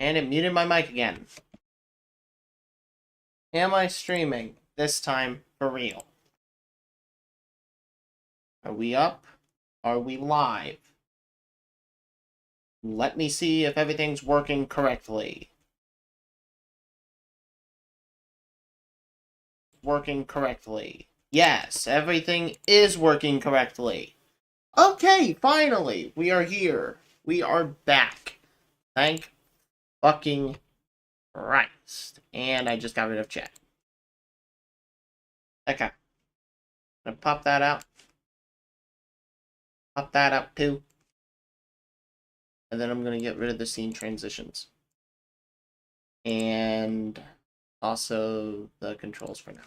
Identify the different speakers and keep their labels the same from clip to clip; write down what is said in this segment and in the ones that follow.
Speaker 1: And it muted my mic again. Am I streaming? This time for real. Are we up? Are we live? Let me see if everything's working correctly. Working correctly. Yes, everything is working correctly. Okay, finally, we are here. We are back. Thank fucking Christ. And I just got rid of chat. Okay. I'm gonna pop that out. Pop that out too. And then I'm gonna get rid of the scene transitions. And also the controls for now.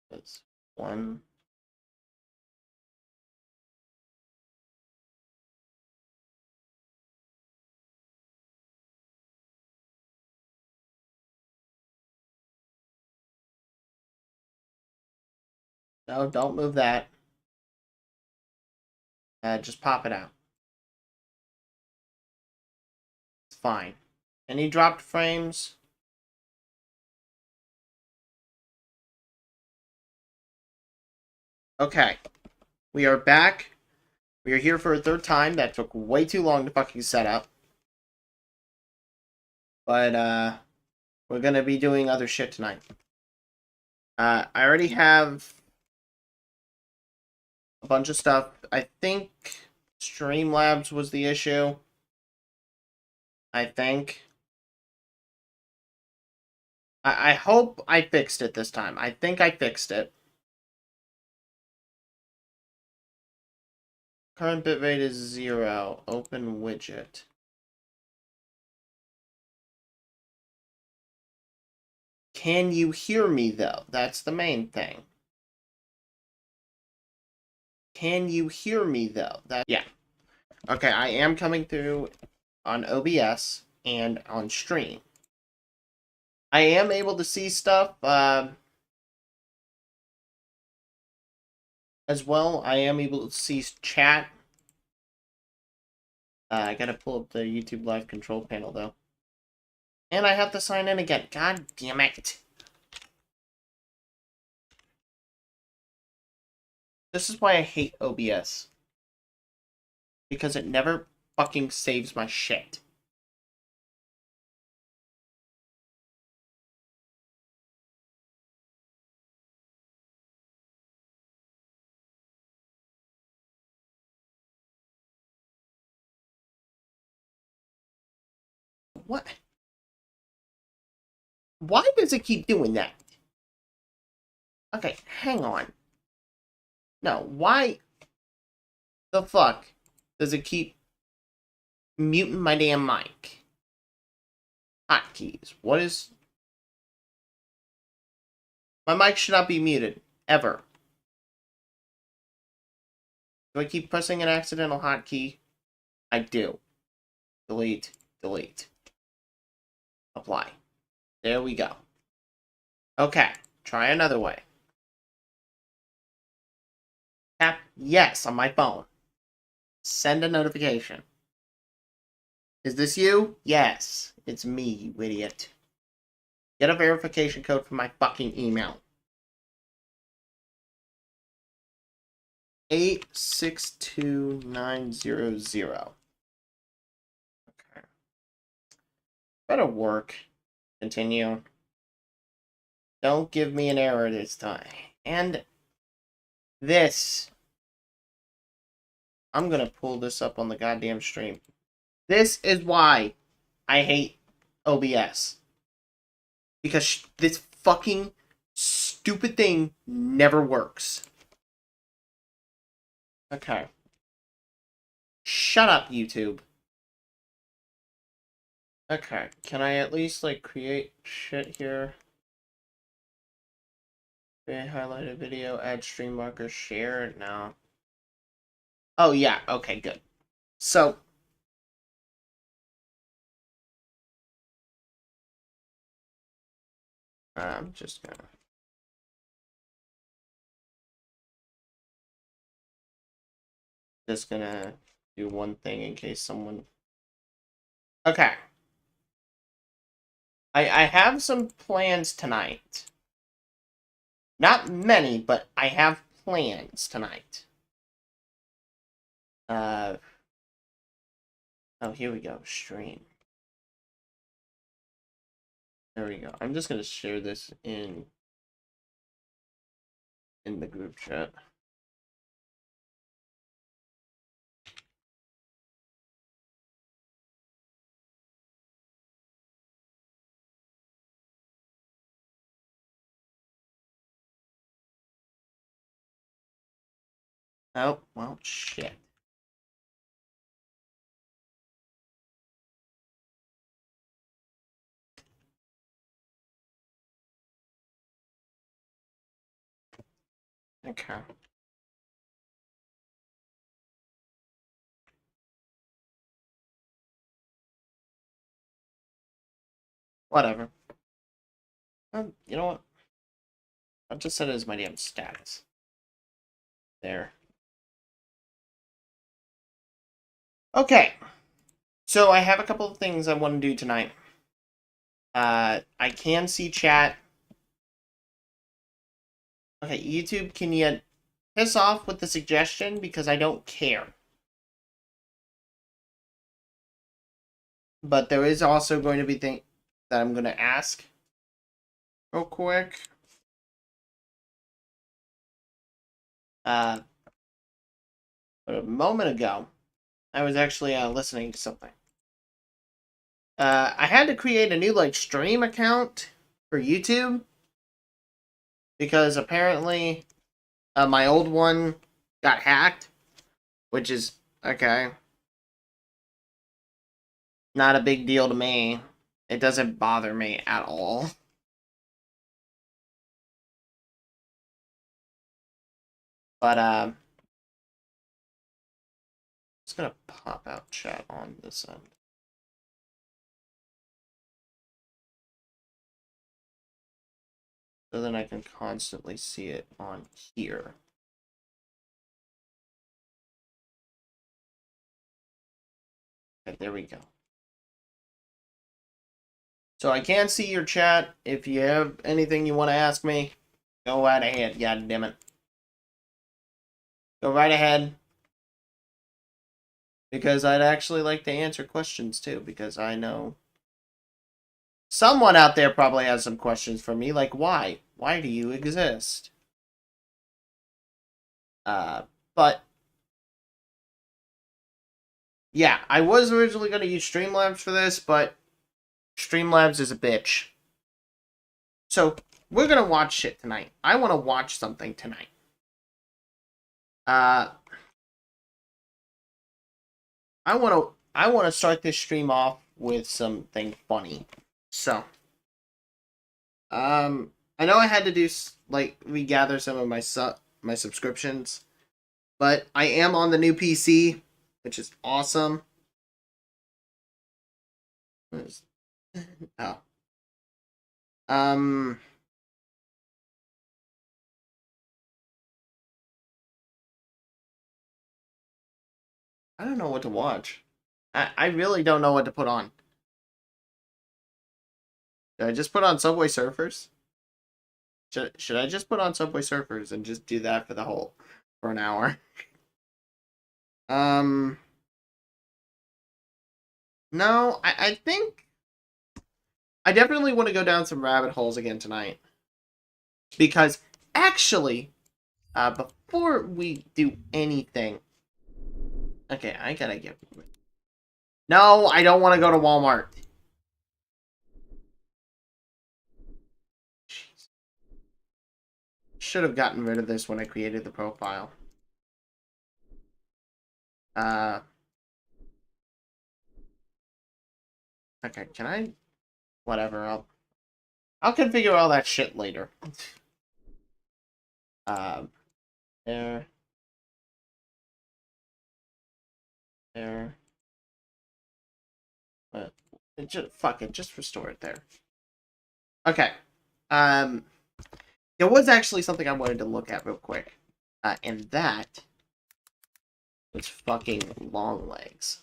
Speaker 1: That's one. No, don't move that. Just pop it out. It's fine. Any dropped frames? Okay. We are back. We are here for a third time. That took way too long to fucking set up. But, we're gonna be doing other shit tonight. I already have a bunch of stuff. I think Streamlabs was the issue. I think. I hope I fixed it this time. I think I fixed it. Current bitrate is 0. Open widget. Can you hear me, though? That's the main thing. Can you hear me, though? Yeah. Okay, I am coming through on OBS and on stream. I am able to see stuff, as well. I am able to see chat. I gotta pull up the YouTube Live control panel, though. And I have to sign in again. God damn it. This is why I hate OBS. Because it never fucking saves my shit. What? Why does it keep doing that? Okay, hang on. No, why the fuck does it keep muting my damn mic? Hotkeys. What is... My mic should not be muted. Ever. Do I keep pressing an accidental hotkey? I do. Delete. Delete. Apply. There we go. Okay. Try another way. Tap yes on my phone. Send a notification. Is this you? Yes. It's me, you idiot. Get a verification code from my fucking email. 862900. Okay. Better work. Continue. Don't give me an error this time. And this. I'm gonna pull this up on the goddamn stream. This is why I hate OBS. Because this fucking stupid thing never works. Okay. Shut up, YouTube. Okay, can I at least, like, create shit here? Create highlighted video, add stream marker, share? No. Oh, yeah, okay, good. So, I'm just gonna... do one thing in case someone Okay. I have some plans tonight. Not many, but I have plans tonight. Oh, here we go. Stream. There we go. I'm just gonna share this in the group chat. Oh, well, shit. Okay. Whatever. You know what? I'll just set it as my damn status. There. Okay. So I have a couple of things I want to do tonight. I can see chat. Okay, YouTube, can you piss off with the suggestion? Because I don't care. But there is also going to be things that I'm going to ask real quick. But a moment ago, I was actually listening to something. I had to create a new stream account for YouTube because apparently my old one got hacked, which is okay. Not a big deal to me. It doesn't bother me at all. But just gonna pop out chat on this end. So then I can constantly see it on here. Okay, there we go. So I can see your chat. If you have anything you want to ask me, go right ahead. God damn it. Go right ahead. Because I'd actually like to answer questions too, because I know someone out there probably has some questions for me, like why? Why do you exist? But yeah, I was originally going to use Streamlabs for this, but Streamlabs is a bitch. So we're going to watch shit tonight. I want to watch something tonight. I want to start this stream off with something funny. So, I know I had to do regather some of my subscriptions, but I am on the new PC, which is awesome. Oh. I don't know what to watch. I really don't know what to put on. Should I just put on Subway Surfers? Should I just put on Subway Surfers and just do that for an hour? No, I think I definitely want to go down some rabbit holes again tonight. Because actually, before we do anything, okay, I gotta get. No, I don't want to go to Walmart. Jeez. Should have gotten rid of this when I created the profile. Okay, can I? Whatever. I'll configure all that shit later. There. There. But fuck it, just restore it there. Okay. There was actually something I wanted to look at real quick. And that was fucking Longlegs.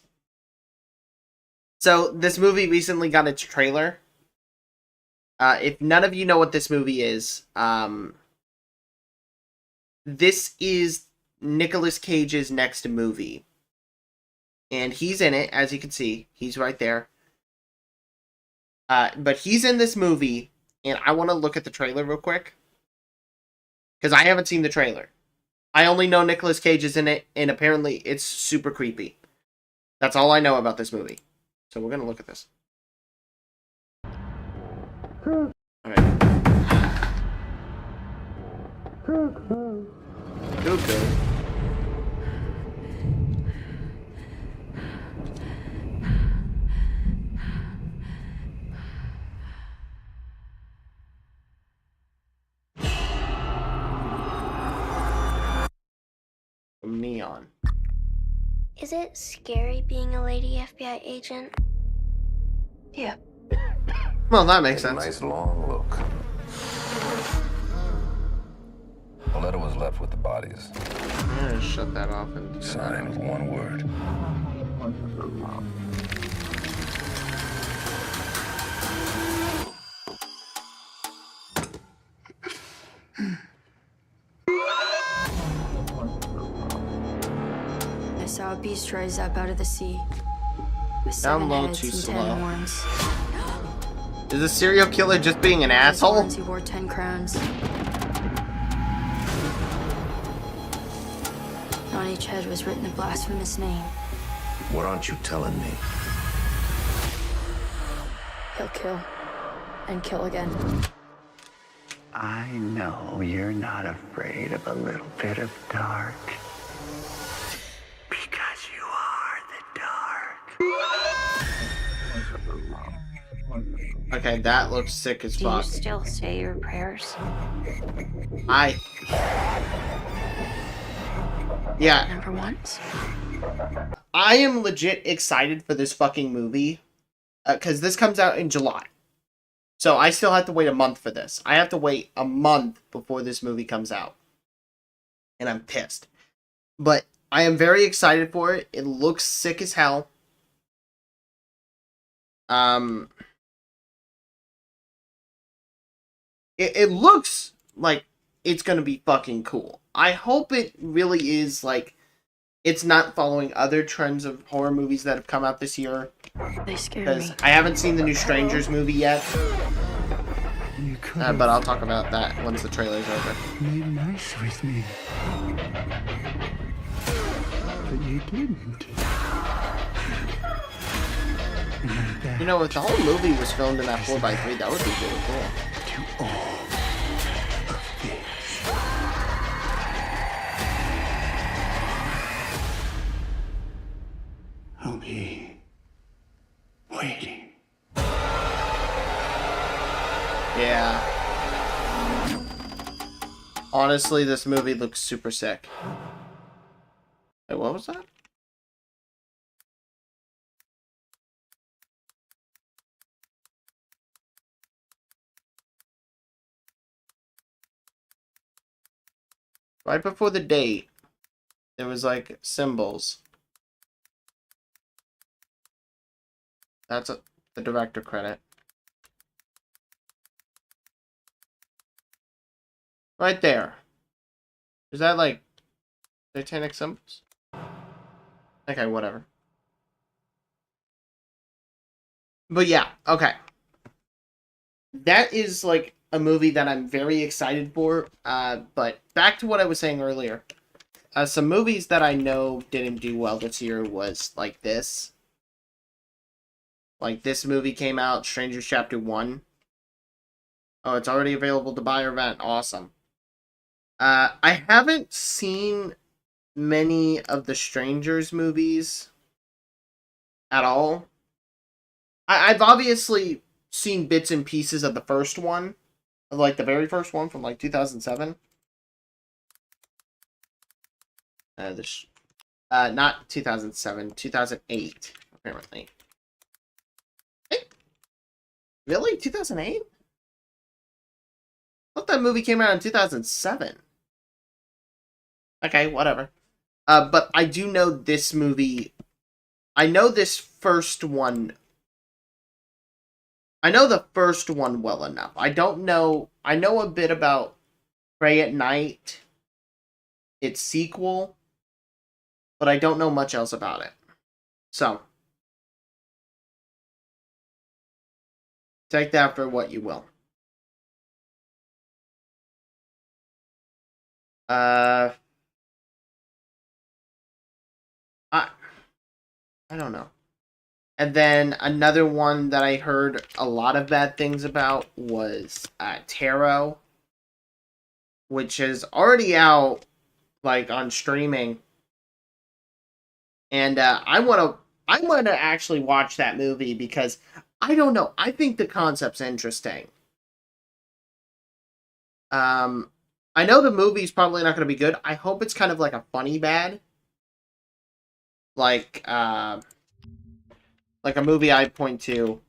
Speaker 1: So, this movie recently got its trailer. If none of you know what this movie is, this is Nicolas Cage's next movie. And he's in it, as you can see. He's right there. But he's in this movie, and I want to look at the trailer real quick. Because I haven't seen the trailer. I only know Nicolas Cage is in it, and apparently it's super creepy. That's all I know about this movie. So we're going to look at this. Alright. Cuckoo. Neon.
Speaker 2: Is it scary being a lady FBI agent?
Speaker 3: Yeah.
Speaker 1: Well, that makes sense.
Speaker 4: Nice long look. A letter was left with the bodies.
Speaker 1: I'm gonna shut that off and
Speaker 4: Signed with one word.
Speaker 3: I saw a beast rise up out of the sea. With
Speaker 1: Down
Speaker 3: 7
Speaker 1: low,
Speaker 3: heads
Speaker 1: too
Speaker 3: and
Speaker 1: slow.
Speaker 3: 10 horns.
Speaker 1: Is the serial killer just being an
Speaker 3: His
Speaker 1: asshole?
Speaker 3: horns, he wore 10 crowns. On each head was written a blasphemous name.
Speaker 4: What aren't you telling me?
Speaker 3: He'll kill. And kill again.
Speaker 5: I know you're not afraid of a little bit of dark. Because you are the dark.
Speaker 1: Okay, that looks sick as
Speaker 2: Do you
Speaker 1: fuck.
Speaker 2: still say your prayers?
Speaker 1: Yeah,
Speaker 2: Number ones?
Speaker 1: I am legit excited for this fucking movie. Because this comes out in July. So I still have to wait a month for this. I have to wait a month before this movie comes out. And I'm pissed. But I am very excited for it. It looks sick as hell. It looks like it's gonna be fucking cool. I hope it really is, like, it's not following other trends of horror movies that have come out this year.
Speaker 3: They scare
Speaker 1: Because
Speaker 3: me.
Speaker 1: I haven't seen the new Strangers movie yet.
Speaker 5: You could
Speaker 1: But I'll talk about that once the trailer's over.
Speaker 5: made nice with me. But you didn't. And I'm back
Speaker 1: You know, if the whole movie was filmed in that 4x3, that would be really cool.
Speaker 5: to all of this. I'll be waiting.
Speaker 1: Yeah. Honestly, this movie looks super sick. Wait, what was that? Right before the date, there was like symbols. That's the director credit. Right there. Is that like satanic symbols? Okay, whatever. But yeah, okay. That is like a movie that I'm very excited for. But back to what I was saying earlier. Some movies that I know didn't do well this year was like this. Like this movie came out, Strangers Chapter 1. Oh, it's already available to buy or rent. Awesome. I haven't seen many of the Strangers movies at all. I've obviously seen bits and pieces of the first one, like the very first one from like 2007. Not 2007, 2008, apparently. Really? 2008? I thought that movie came out in 2007. Okay, whatever. But I do know this movie. I know this first one I know the first one well enough. I don't know. I know a bit about Prey at Night, its sequel, but I don't know much else about it. So, take that for what you will. I don't know. And then another one that I heard a lot of bad things about was Tarot, which is already out, like, on streaming. And I want to actually watch that movie because I don't know. I think the concept's interesting. I know the movie's probably not going to be good. I hope it's kind of like a funny bad. Like a movie I point to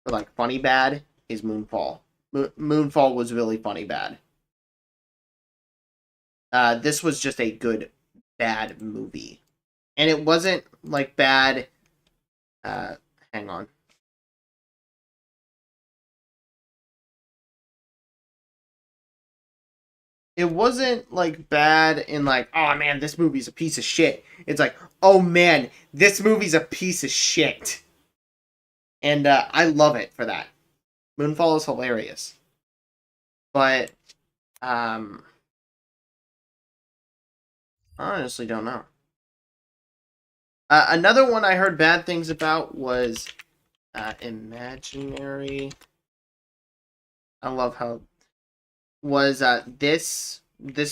Speaker 1: for like funny bad is Moonfall. Moonfall was really funny bad. This was just a good bad movie. And it wasn't like bad. Hang on. It wasn't like bad in like, oh man, this movie's a piece of shit. It's like, oh man, this movie's a piece of shit. And I love it for that. Moonfall is hilarious. But I honestly don't know. Another one I heard bad things about was Imaginary. I love how was this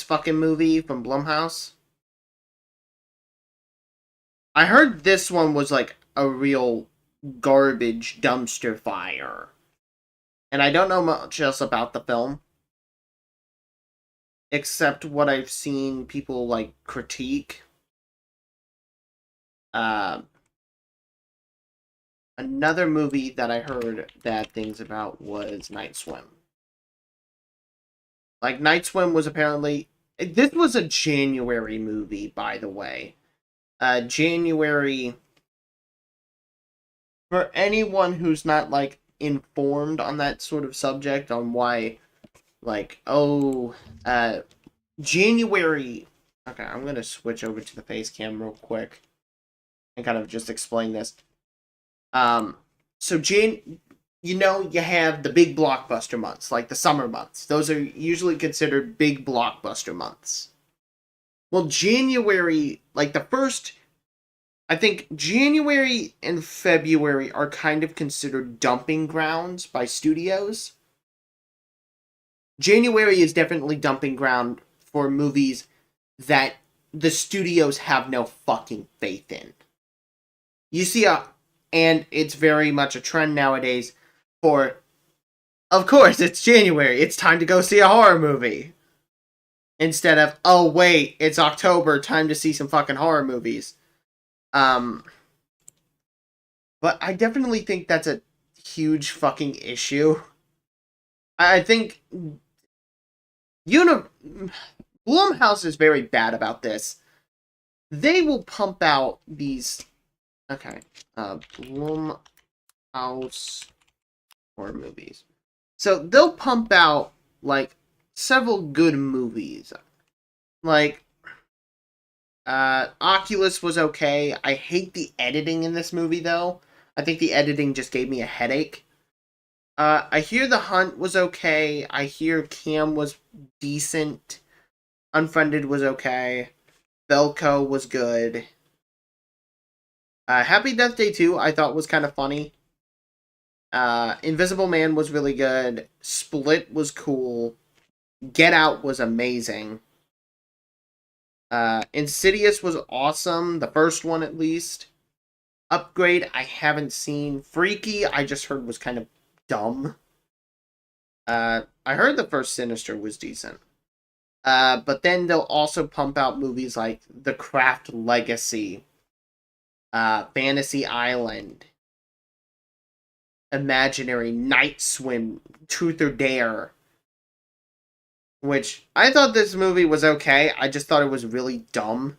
Speaker 1: fucking movie from Blumhouse. I heard this one was like a real garbage dumpster fire. And I don't know much else about the film. Except what I've seen people like critique. Another movie that I heard bad things about was Night Swim. Like, Night Swim was apparently... This was a January movie, by the way. January... For anyone who's not, like, informed on that sort of subject, on why, like, January... Okay, I'm gonna switch over to the face cam real quick and kind of just explain this. So you know, you have the big blockbuster months, like the summer months. Those are usually considered big blockbuster months. Well, January, like the first, I think January and February are kind of considered dumping grounds by studios. January is definitely dumping ground for movies that the studios have no fucking faith in. You see and it's very much a trend nowadays for, of course, it's January, it's time to go see a horror movie. Instead of, oh wait, it's October, time to see some fucking horror movies. But I definitely think that's a huge fucking issue. I think Blumhouse is very bad about this. They will pump out these... Okay. Blumhouse horror movies. So they'll pump out, like, several good movies. Like, Oculus was okay. I hate the editing in this movie, though. I think the editing just gave me a headache. I hear The Hunt was okay. I hear Cam was decent. Unfriended was okay. Belko was good. Happy Death Day 2 I thought was kind of funny. Invisible Man was really good. Split was cool. Get Out was amazing. Insidious was awesome. The first one, at least. Upgrade, I haven't seen. Freaky, I just heard was kind of dumb. I heard the first Sinister was decent. But then they'll also pump out movies like The Craft Legacy, Fantasy Island, Imaginary, Night Swim, Truth or Dare. Which, I thought this movie was okay. I just thought it was really dumb.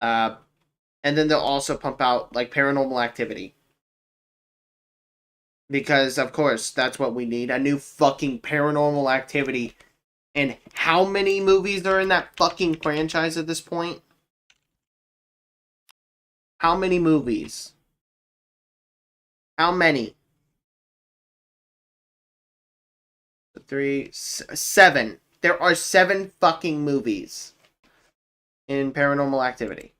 Speaker 1: And then they'll also pump out, like, Paranormal Activity. Because, of course, that's what we need. A new fucking Paranormal Activity. And how many movies are in that fucking franchise at this point? How many movies? How many? 7. There are 7 fucking movies in Paranormal Activity.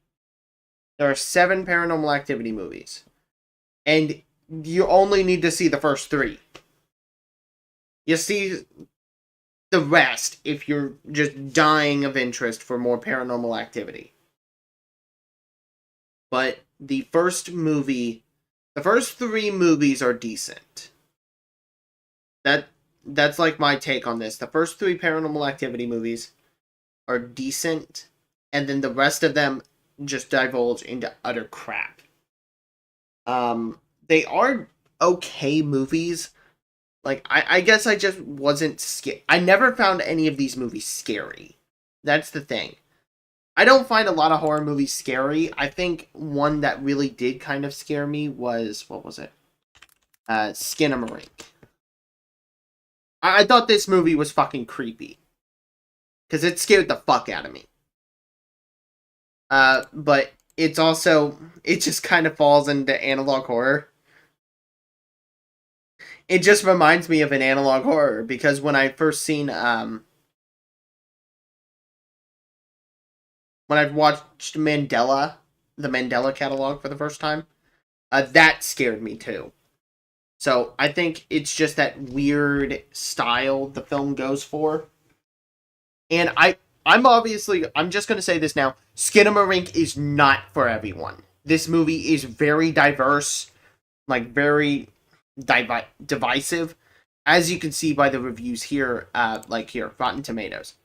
Speaker 1: There are 7 Paranormal Activity movies. And you only need to see the first 3. You see the rest if you're just dying of interest for more Paranormal Activity. But the first 3 movies are decent. That's like my take on this. The first 3 Paranormal Activity movies are decent, and then the rest of them just divulge into utter crap. They are okay movies. Like, I guess I just wasn't scared. I never found any of these movies scary. That's the thing. I don't find a lot of horror movies scary. I think one that really did kind of scare me was, what was it? Skinamarink. I thought this movie was fucking creepy. Because it scared the fuck out of me. But it's also, it just kind of falls into analog horror. It just reminds me of an analog horror, because when I first seen, when I watched Mandela, the Mandela catalog for the first time, that scared me too. So I think it's just that weird style the film goes for. And I'm just going to say this now. Skinamarink is not for everyone. This movie is very diverse, like very divisive, as you can see by the reviews here, like here, Rotten Tomatoes.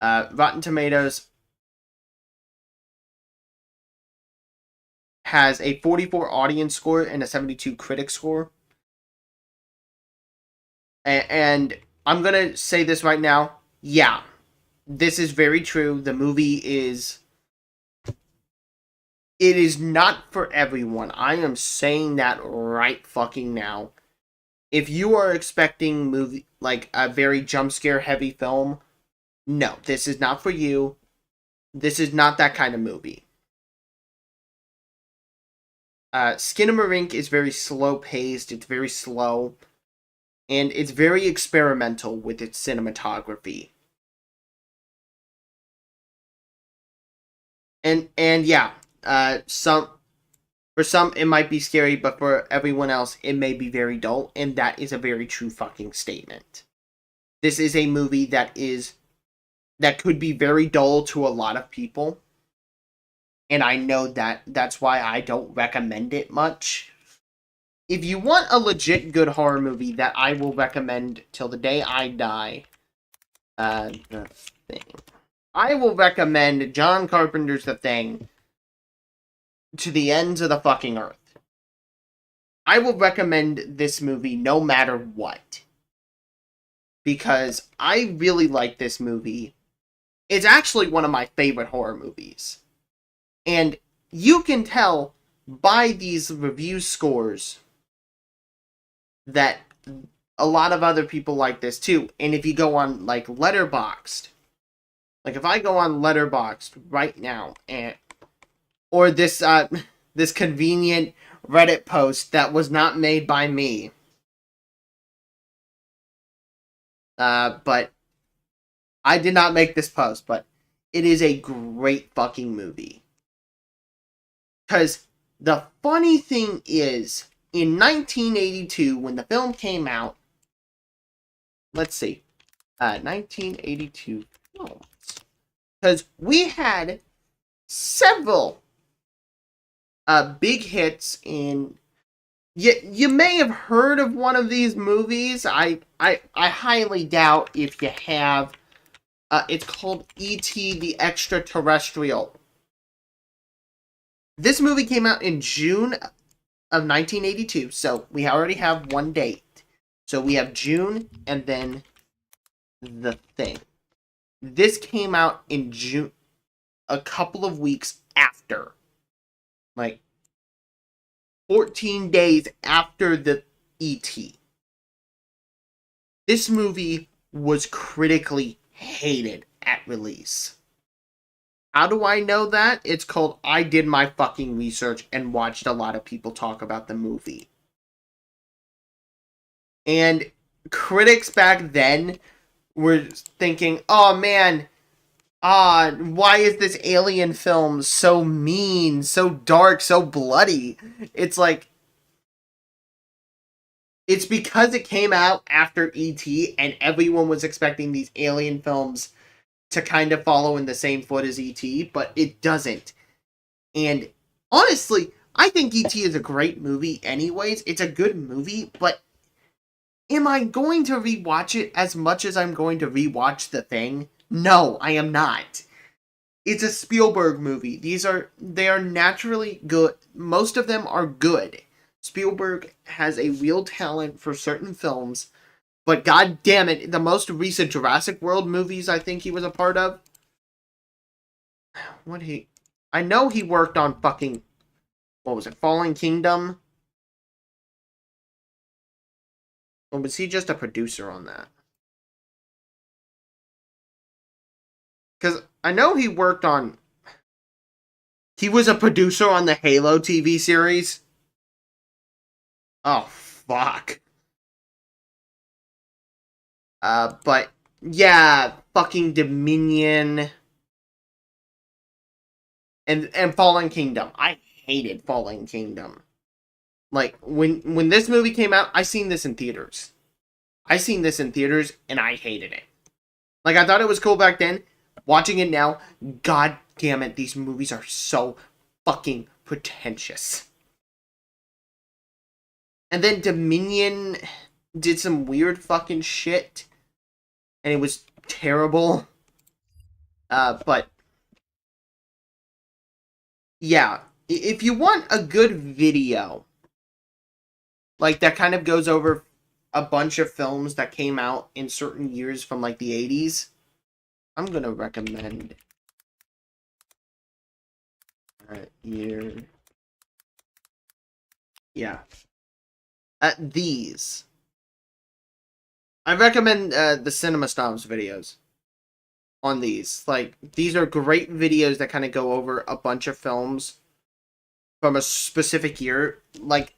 Speaker 1: Rotten Tomatoes has a 44 audience score and a 72 critic score. And I'm going to say this right now. Yeah, this is very true. The movie is... It is not for everyone. I am saying that right fucking now. If you are expecting like a very jump scare heavy film, no, this is not for you. This is not that kind of movie. Skinamarink is very slow paced. It's very slow. And it's very experimental with its cinematography. And yeah, for some it might be scary, but for everyone else it may be very dull, and that is a very true fucking statement. This is a movie that could be very dull to a lot of people. And I know that's why I don't recommend it much. If you want a legit good horror movie that I will recommend till the day I die, The Thing. I will recommend John Carpenter's The Thing to the ends of the fucking earth. I will recommend this movie no matter what. Because I really like this movie. It's actually one of my favorite horror movies. And you can tell by these review scores that a lot of other people like this too. And if you go on like Letterboxd, like if I go on Letterboxd right now, or this this convenient Reddit post that was not made by me, but I did not make this post, but it is a great fucking movie. Because the funny thing is, in 1982, when the film came out, let's see, 1982 films. Because we had several big hits in... You may have heard of one of these movies. I highly doubt if you have. It's called E.T. the Extraterrestrial. This movie came out in June of 1982, so we already have one date. So we have June, and then The Thing. This came out in June, a couple of weeks after. Like, 14 days after E.T. This movie was critically hated at release. How do I know that? It's called I did my fucking research and watched a lot of people talk about the movie. And critics back then were thinking, oh man, why is this alien film so mean, so dark, so bloody? It's like, it's because it came out after E.T. and everyone was expecting these alien films to kind of follow in the same foot as E.T., but it doesn't. And honestly, I think E.T. is a great movie anyways. It's a good movie, but am I going to rewatch it as much as I'm going to rewatch The Thing? No, I am not. It's a Spielberg movie. They are naturally good. Most of them are good. Spielberg has a real talent for certain films, but god damn it, the most recent Jurassic World movies I think he was a part of. I know he worked on fucking, what was it, Fallen Kingdom? Or was he just a producer on that? Because I know he worked on... He was a producer on the Halo TV series. Oh, fuck. But, yeah, fucking Dominion. And Fallen Kingdom. I hated Fallen Kingdom. Like, when this movie came out, I seen this in theaters. And I hated it. Like, I thought it was cool back then. Watching it now, god damn it, these movies are so fucking pretentious. And then Dominion did some weird fucking shit. And it was terrible. But... yeah, if you want a good video, like, that kind of goes over a bunch of films that came out in certain years from, like, the 80s, I'm gonna recommend... year... yeah. These. I recommend the Cinema Snobs videos on these. Like, these are great videos that kind of go over a bunch of films from a specific year. Like,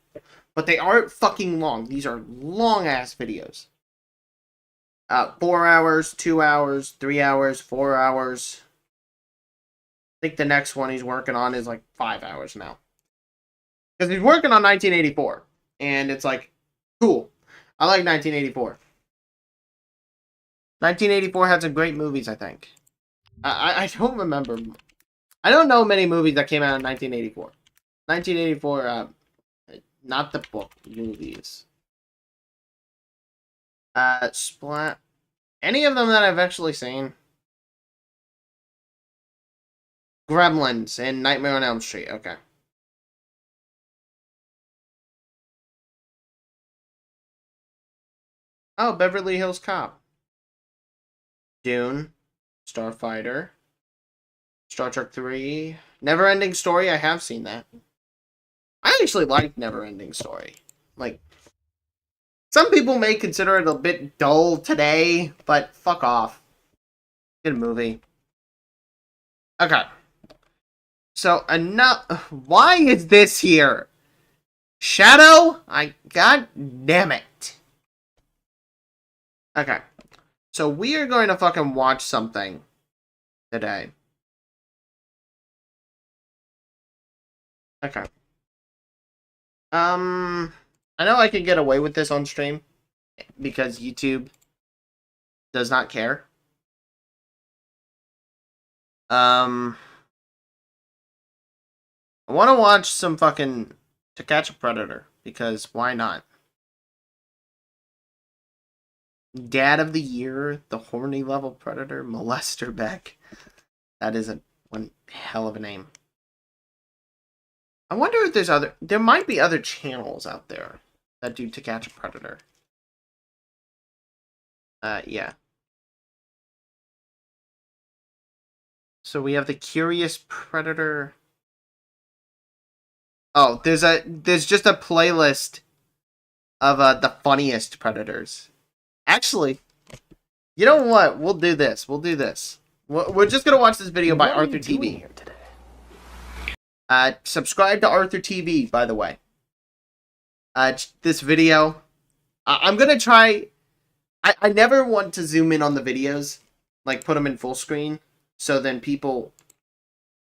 Speaker 1: but they aren't fucking long. These are long-ass videos. 4 hours, 2 hours, 3 hours, 4 hours. I think the next one he's working on is like 5 hours now. Because he's working on 1984. And it's like, cool. I like 1984. 1984 had some great movies, I think. I don't remember. I don't know many movies that came out in 1984. 1984, not the book, movies. Splat. Any of them that I've actually seen? Gremlins and Nightmare on Elm Street, okay. Oh, Beverly Hills Cop. Dune. Starfighter. Star Trek 3. Neverending Story, I have seen that. I actually like Neverending Story. Like, some people may consider it a bit dull today, but fuck off. Good movie. Okay. So, enough. Why is this here? Shadow? God damn it. Okay. So, we are going to fucking watch something today. Okay. I know I can get away with this on stream because YouTube does not care. I want to watch some fucking To Catch a Predator because why not? Dad of the Year, the horny level predator, Molester Beck. That is one hell of a name. I wonder if there might be other channels out there that do To Catch a Predator. Yeah. So we have the Curious Predator. Oh, there's just a playlist of the funniest Predators. Actually, you know what? We'll do this. We're just gonna watch this video by Arthur TV.
Speaker 6: Here today?
Speaker 1: Subscribe to Arthur TV, by the way. This video, I'm gonna try. I never want to zoom in on the videos, like put them in full screen, so then people,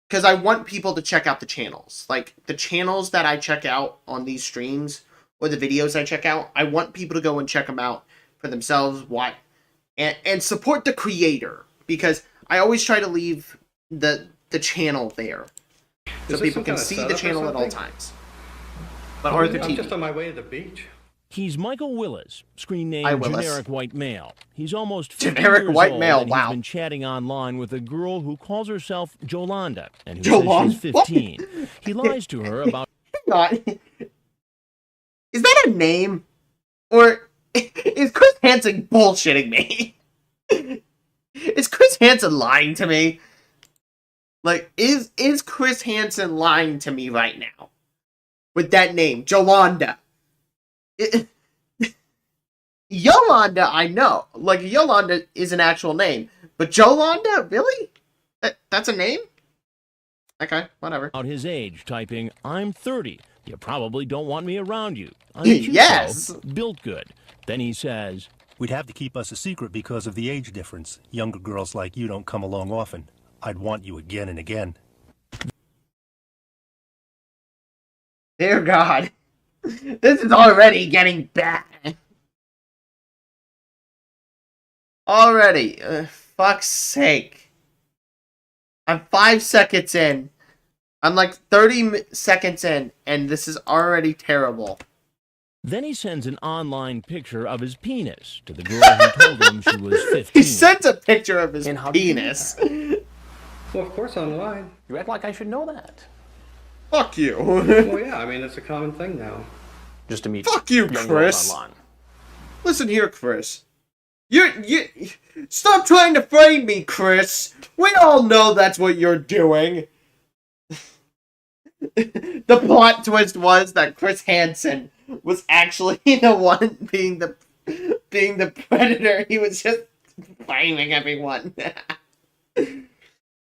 Speaker 1: because I want people to check out the channels, like the channels that I check out on these streams or the videos I check out. I want people to go and check them out for themselves. And support the creator, because I always try to leave the channel there, so people can see the channel at all times. But Arthur TV.
Speaker 7: I'm just on my way to the beach.
Speaker 8: He's Michael Willis, screen name
Speaker 1: Hi, Willis.
Speaker 8: Generic White Male. He's almost 50
Speaker 1: Generic
Speaker 8: years
Speaker 1: white
Speaker 8: old,
Speaker 1: male,
Speaker 8: and
Speaker 1: wow.
Speaker 8: He's been chatting online with a girl who calls herself Jolanda, and who
Speaker 1: Jolanda?
Speaker 8: says she's 15. He lies to her about...
Speaker 1: Is that a name? Or is Chris Hansen bullshitting me? Is Chris Hansen lying to me? Like, is Chris Hansen lying to me right now? With that name, Jolanda. Yolanda, I know. Like, Yolanda is an actual name. But Jolanda? Really? That's a name? Okay, whatever.
Speaker 8: About his age, typing, "I'm 30. You probably don't want me around you. I'm cute,
Speaker 1: Yes.
Speaker 8: though, built good." Then he says,
Speaker 9: "We'd have to keep us a secret because of the age difference. Younger girls like you don't come along often. I'd want you again and again."
Speaker 1: Dear God. This is already getting bad. Already. Fuck's sake. I'm 5 seconds in. I'm like 30 seconds in, and this is already terrible.
Speaker 8: Then he sends an online picture of his penis to the girl who told him she was 15.
Speaker 1: He sent a picture of his
Speaker 6: And how do you do
Speaker 1: penis.
Speaker 7: Well, of course, online.
Speaker 6: You act like I should know that.
Speaker 1: Fuck you.
Speaker 7: Well, yeah, I mean, it's a common thing now.
Speaker 6: Just to meet
Speaker 1: Fuck you,
Speaker 6: young girls
Speaker 1: Chris.
Speaker 6: online.
Speaker 1: Listen here, Chris. You stop trying to frame me, Chris. We all know that's what you're doing. The plot twist was that Chris Hansen was actually the one being the predator. He was just framing everyone.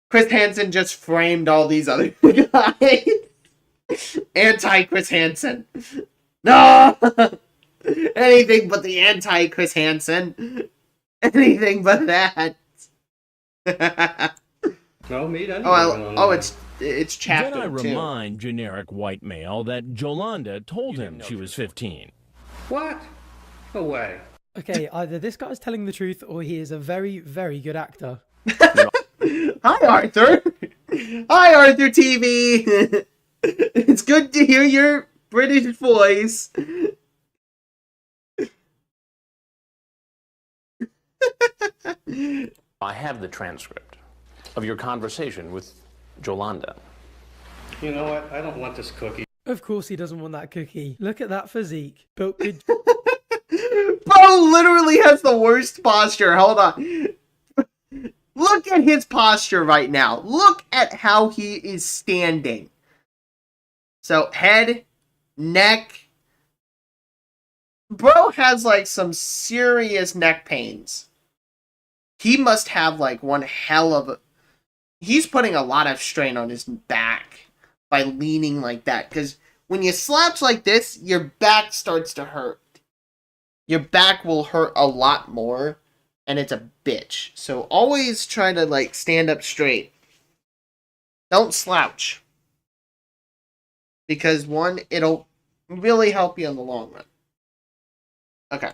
Speaker 1: Chris Hansen just framed all these other guys. Anti-Chris Hansen. No! Anything but the anti-Chris Hansen. Anything but that.
Speaker 7: No, meet anyone.
Speaker 1: It's chapter
Speaker 8: Then I
Speaker 1: 2.
Speaker 8: remind Generic White Male that Jolanda told him she was 15.
Speaker 7: What? No way.
Speaker 10: Okay, either this guy's telling the truth or he is a very, very good actor.
Speaker 1: Hi, Arthur. Hi, Arthur TV. It's good to hear your British voice.
Speaker 6: I have the transcript of your conversation with Jolanda.
Speaker 7: You know what? I don't want this cookie.
Speaker 10: Of course he doesn't want that cookie. Look at that physique. Built good.
Speaker 1: Bro literally has the worst posture. Hold on. Look at his posture right now. Look at how he is standing. So, head, neck. Bro has, like, some serious neck pains. He must have, like, one hell of a... He's putting a lot of strain on his back by leaning like that. Because when you slouch like this, your back starts to hurt. Your back will hurt a lot more. And it's a bitch. So always try to, like, stand up straight. Don't slouch. Because, one, it'll really help you in the long run. Okay.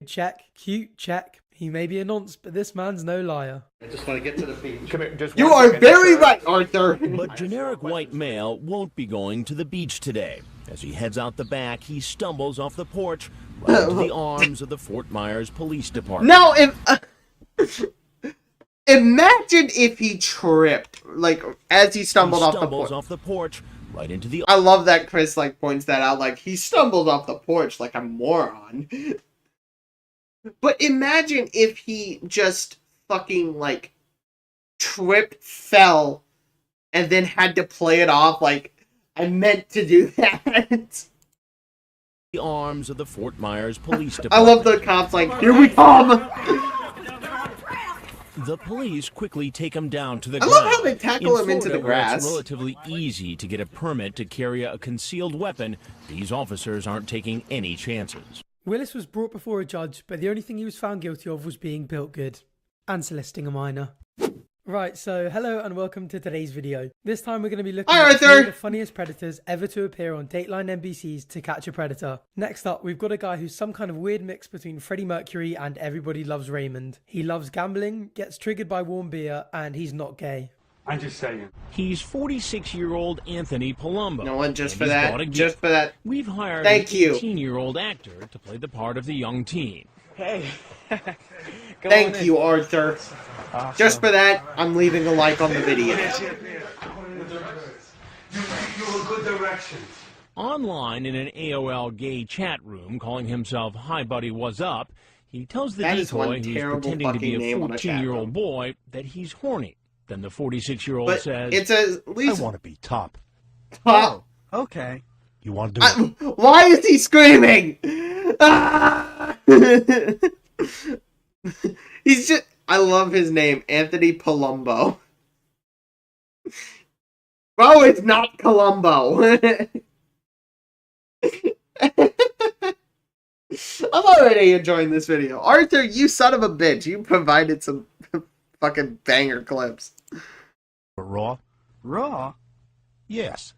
Speaker 10: Check. Cute. Check. He may be a nonce, but this man's no liar.
Speaker 7: I just want to get to the beach.
Speaker 6: Come here, just
Speaker 1: You
Speaker 6: one
Speaker 1: are
Speaker 6: second,
Speaker 1: very
Speaker 6: sir.
Speaker 1: right, Arthur.
Speaker 8: But Generic White Male won't be going to the beach today. As he heads out the back, he stumbles off the porch right into the arms of the Fort Myers Police Department.
Speaker 1: Now, imagine if he tripped, like, as he stumbled off the porch.
Speaker 8: off the porch right into the...
Speaker 1: I love that Chris, like, points that out, like, he stumbled off the porch like a moron. But imagine if he just fucking, like, tripped, fell, and then had to play it off like, I meant to do that.
Speaker 8: the arms of the Fort Myers Police
Speaker 1: I
Speaker 8: Department.
Speaker 1: love the cops like, here we come!
Speaker 8: The police quickly take him down to the
Speaker 1: I
Speaker 8: ground.
Speaker 1: love how they tackle him into the
Speaker 8: Florida, where
Speaker 1: grass.
Speaker 8: It's relatively easy to get a permit to carry a concealed weapon. These officers aren't taking any chances.
Speaker 10: Willis was brought before a judge, but the only thing he was found guilty of was being built good and soliciting a minor. Right, so hello and welcome to today's video. This time we're going to be looking
Speaker 1: Hi,
Speaker 10: at three of
Speaker 1: Arthur!
Speaker 10: the funniest predators ever to appear on Dateline NBC's To Catch a Predator. Next up, we've got a guy who's some kind of weird mix between Freddie Mercury and Everybody Loves Raymond. He loves gambling, gets triggered by warm beer, and he's not gay.
Speaker 11: I'm just saying.
Speaker 8: He's 46-year-old Anthony Palumbo.
Speaker 1: No one just
Speaker 8: and
Speaker 1: for
Speaker 8: he's
Speaker 1: that.
Speaker 8: bought a gift.
Speaker 1: Just for that.
Speaker 8: We've hired
Speaker 1: Thank
Speaker 8: an
Speaker 1: you.
Speaker 8: 18-year-old actor to play the part of the young teen.
Speaker 11: Hey.
Speaker 1: Thank you, Arthur.
Speaker 11: Awesome.
Speaker 1: Just for that, I'm leaving a like on the video.
Speaker 11: You were good directions.
Speaker 8: Online in an AOL gay chat room, calling himself Hi Buddy What's Up, he tells the
Speaker 1: That is
Speaker 8: decoy
Speaker 1: one
Speaker 8: who's
Speaker 1: terrible
Speaker 8: pretending to be
Speaker 1: fucking
Speaker 8: a
Speaker 1: name on a chat
Speaker 8: 14-year-old
Speaker 1: room.
Speaker 8: boy that he's horny. Then the 46-year-old
Speaker 1: But
Speaker 8: says,
Speaker 1: it's at least...
Speaker 9: I want to be top.
Speaker 1: Huh?
Speaker 9: Okay. You want to do it?
Speaker 1: Why is he screaming? Ah! He's just... I love his name, Anthony Palumbo. Bro, it's not Columbo. I'm already enjoying this video. Arthur, you son of a bitch. You provided some fucking banger clips.
Speaker 9: Raw?
Speaker 11: Raw?
Speaker 9: Yes.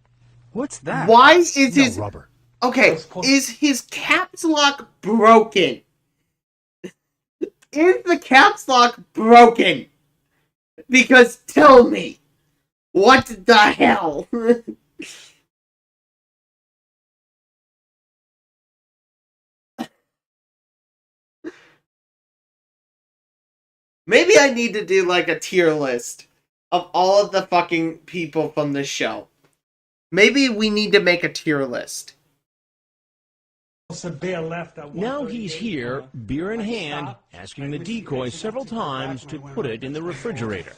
Speaker 11: What's that?
Speaker 1: Why is
Speaker 9: No
Speaker 1: his...
Speaker 9: rubber.
Speaker 1: Okay, is his caps lock broken? Is the caps lock broken? Because tell me, what the hell? Maybe I need to do like a tier list of all of the fucking people from this show. Maybe we need to make a tier list.
Speaker 8: now he's here, beer in hand, asking the decoy several times to put it in the refrigerator.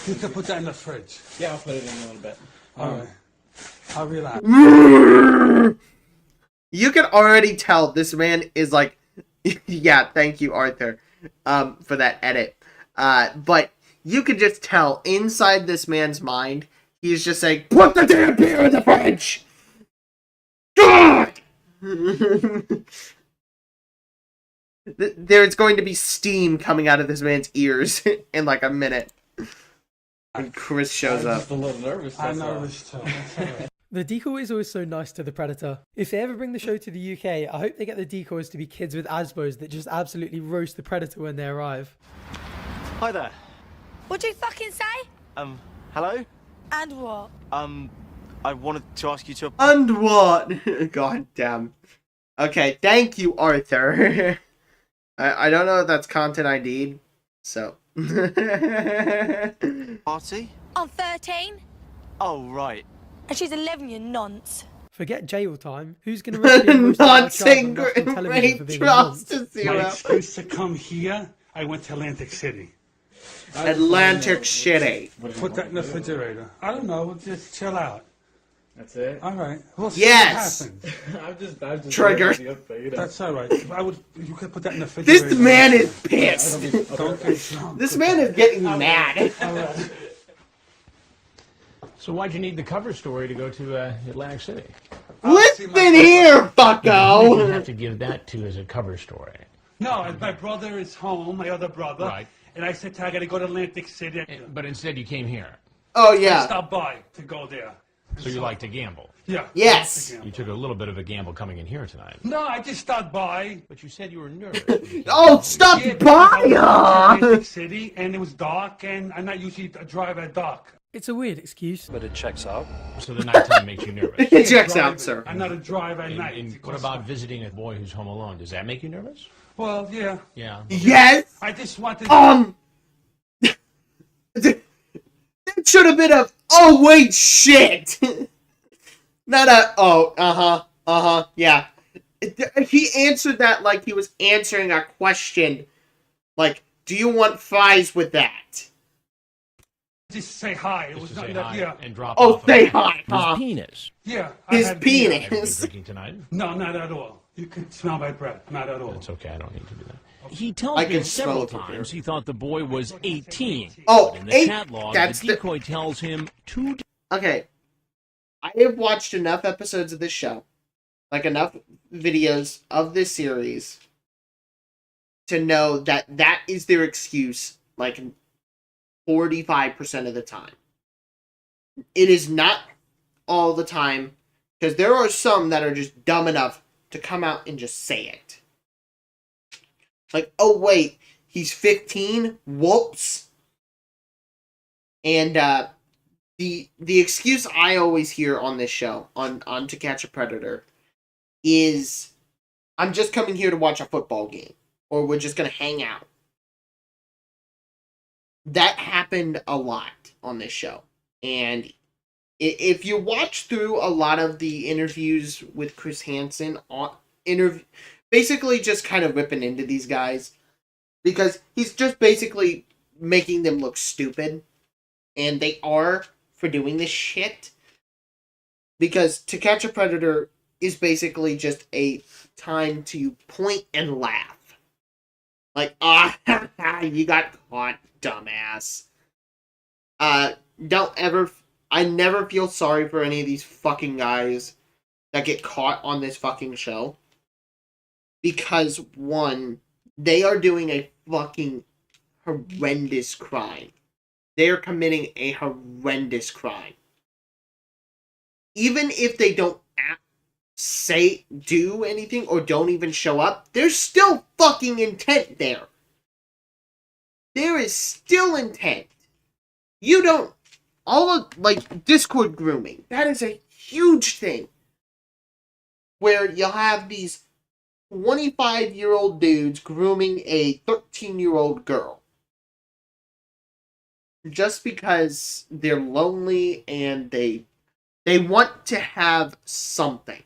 Speaker 11: You can put that in the fridge.
Speaker 7: Yeah, I'll put it in a little bit.
Speaker 11: All right. I'll relax.
Speaker 1: You can already tell this man is like, yeah, thank you, Arthur, for that edit. But you could just tell inside this man's mind, he's just saying, put the damn beer in the fridge! God! There's going to be steam coming out of this man's ears in like a minute. When Chris shows up.
Speaker 7: I'm just a little nervous.
Speaker 11: I'm nervous too. That's all right.
Speaker 10: The decoy is always so nice to the predator. If they ever bring the show to the UK, I hope they get the decoys to be kids with Asbos that just absolutely roast the predator when they arrive.
Speaker 12: Hi there.
Speaker 13: What'd you fucking say?
Speaker 12: Hello?
Speaker 13: And what?
Speaker 12: I wanted to ask you to...
Speaker 1: And what? God damn. Okay, thank you, Arthur. I don't know if that's content I need, so.
Speaker 12: Party?
Speaker 13: I'm 13.
Speaker 12: Oh, right.
Speaker 13: And she's 11, you nonce.
Speaker 10: Forget jail time. Who's going to risk being roasted by a child on national television for being a nonce?
Speaker 11: My excuse to come here, I went to Atlantic City.
Speaker 1: Atlantic City.
Speaker 11: Put that in the refrigerator. I don't know, just chill out.
Speaker 7: That's it?
Speaker 11: All right. We'll see
Speaker 1: Yes!
Speaker 11: what happens.
Speaker 7: I'm just
Speaker 1: Trigger.
Speaker 11: That's all right. You could put that in the refrigerator.
Speaker 1: This man is pissed.
Speaker 11: Don't get drunk.
Speaker 1: This man is getting mad.
Speaker 11: All right.
Speaker 6: So why'd you need the cover story to go to Atlantic City?
Speaker 1: Listen here,
Speaker 6: Who did you
Speaker 1: bucko!
Speaker 6: have to give that to as a cover story?
Speaker 11: No, my brother is home, my other brother.
Speaker 6: Right.
Speaker 11: And I said, I got to go to Atlantic City.
Speaker 6: But instead you came here.
Speaker 1: Oh,
Speaker 11: I
Speaker 1: yeah.
Speaker 11: stopped by to go there.
Speaker 6: So you like to gamble.
Speaker 11: Yeah.
Speaker 1: Yes.
Speaker 6: You took a little bit of a gamble coming in here tonight.
Speaker 11: No, I just stopped by.
Speaker 6: But you said you were nervous.
Speaker 1: Oh, stop
Speaker 11: Yeah,
Speaker 1: by!
Speaker 11: I went to Atlantic City, and it was dark, and I'm not usually a drive at dark.
Speaker 10: It's a weird excuse.
Speaker 7: But it checks out.
Speaker 6: So the nighttime makes you nervous.
Speaker 1: It checks out, sir.
Speaker 11: I'm not a drive at night.
Speaker 6: And what about visiting a boy who's home alone? Does that make you nervous?
Speaker 11: Well, yeah.
Speaker 6: Yeah.
Speaker 1: Yes!
Speaker 11: I just wanted.
Speaker 1: That should have been a, oh wait, shit! Not a, oh, yeah. He answered that like he was answering a question. Like, do you want fries with that?
Speaker 11: Just say hi. It was not that. Yeah.
Speaker 8: and drop
Speaker 1: Oh,
Speaker 8: off
Speaker 1: say
Speaker 8: of
Speaker 1: hi,
Speaker 8: his
Speaker 1: huh?
Speaker 8: penis.
Speaker 11: Yeah. I
Speaker 1: His
Speaker 11: had beer.
Speaker 8: Have you been
Speaker 1: penis.
Speaker 8: drinking tonight?
Speaker 11: No, not at all. You can smell my breath. Not at all.
Speaker 8: It's okay. I don't need to do that. He tells
Speaker 1: I
Speaker 8: me
Speaker 1: can
Speaker 8: several
Speaker 1: smell it from
Speaker 8: times
Speaker 1: here.
Speaker 8: he thought the boy was 18.
Speaker 1: Oh,
Speaker 8: But in the
Speaker 1: 8
Speaker 8: chat log,
Speaker 1: that's
Speaker 8: the decoy tells him 2
Speaker 1: Okay. I have watched enough episodes of this show, like enough videos of this series, to know that that is their excuse, like 45% of the time. It is not all the time, because there are some that are just dumb enough to come out and just say it. Like, oh wait, he's 15? Whoops. And, the excuse I always hear on this show, on To Catch a Predator, is I'm just coming here to watch a football game, or we're just gonna hang out. That happened a lot on this show, and if you watch through a lot of the interviews with Chris Hansen, basically just kind of ripping into these guys, because he's just basically making them look stupid, and they are, for doing this shit, because To Catch a Predator is basically just a time to point and laugh. Like, you got caught, dumbass. I never feel sorry for any of these fucking guys that get caught on this fucking show. Because, one, they are doing a fucking horrendous crime. They are committing a horrendous crime. Even if they don't do anything or don't even show up, there's still fucking intent there. There is still intent. You don't... All of, like, Discord grooming, that is a huge thing. Where you'll have these 25-year-old dudes grooming a 13-year-old girl. Just because they're lonely and they want to have something.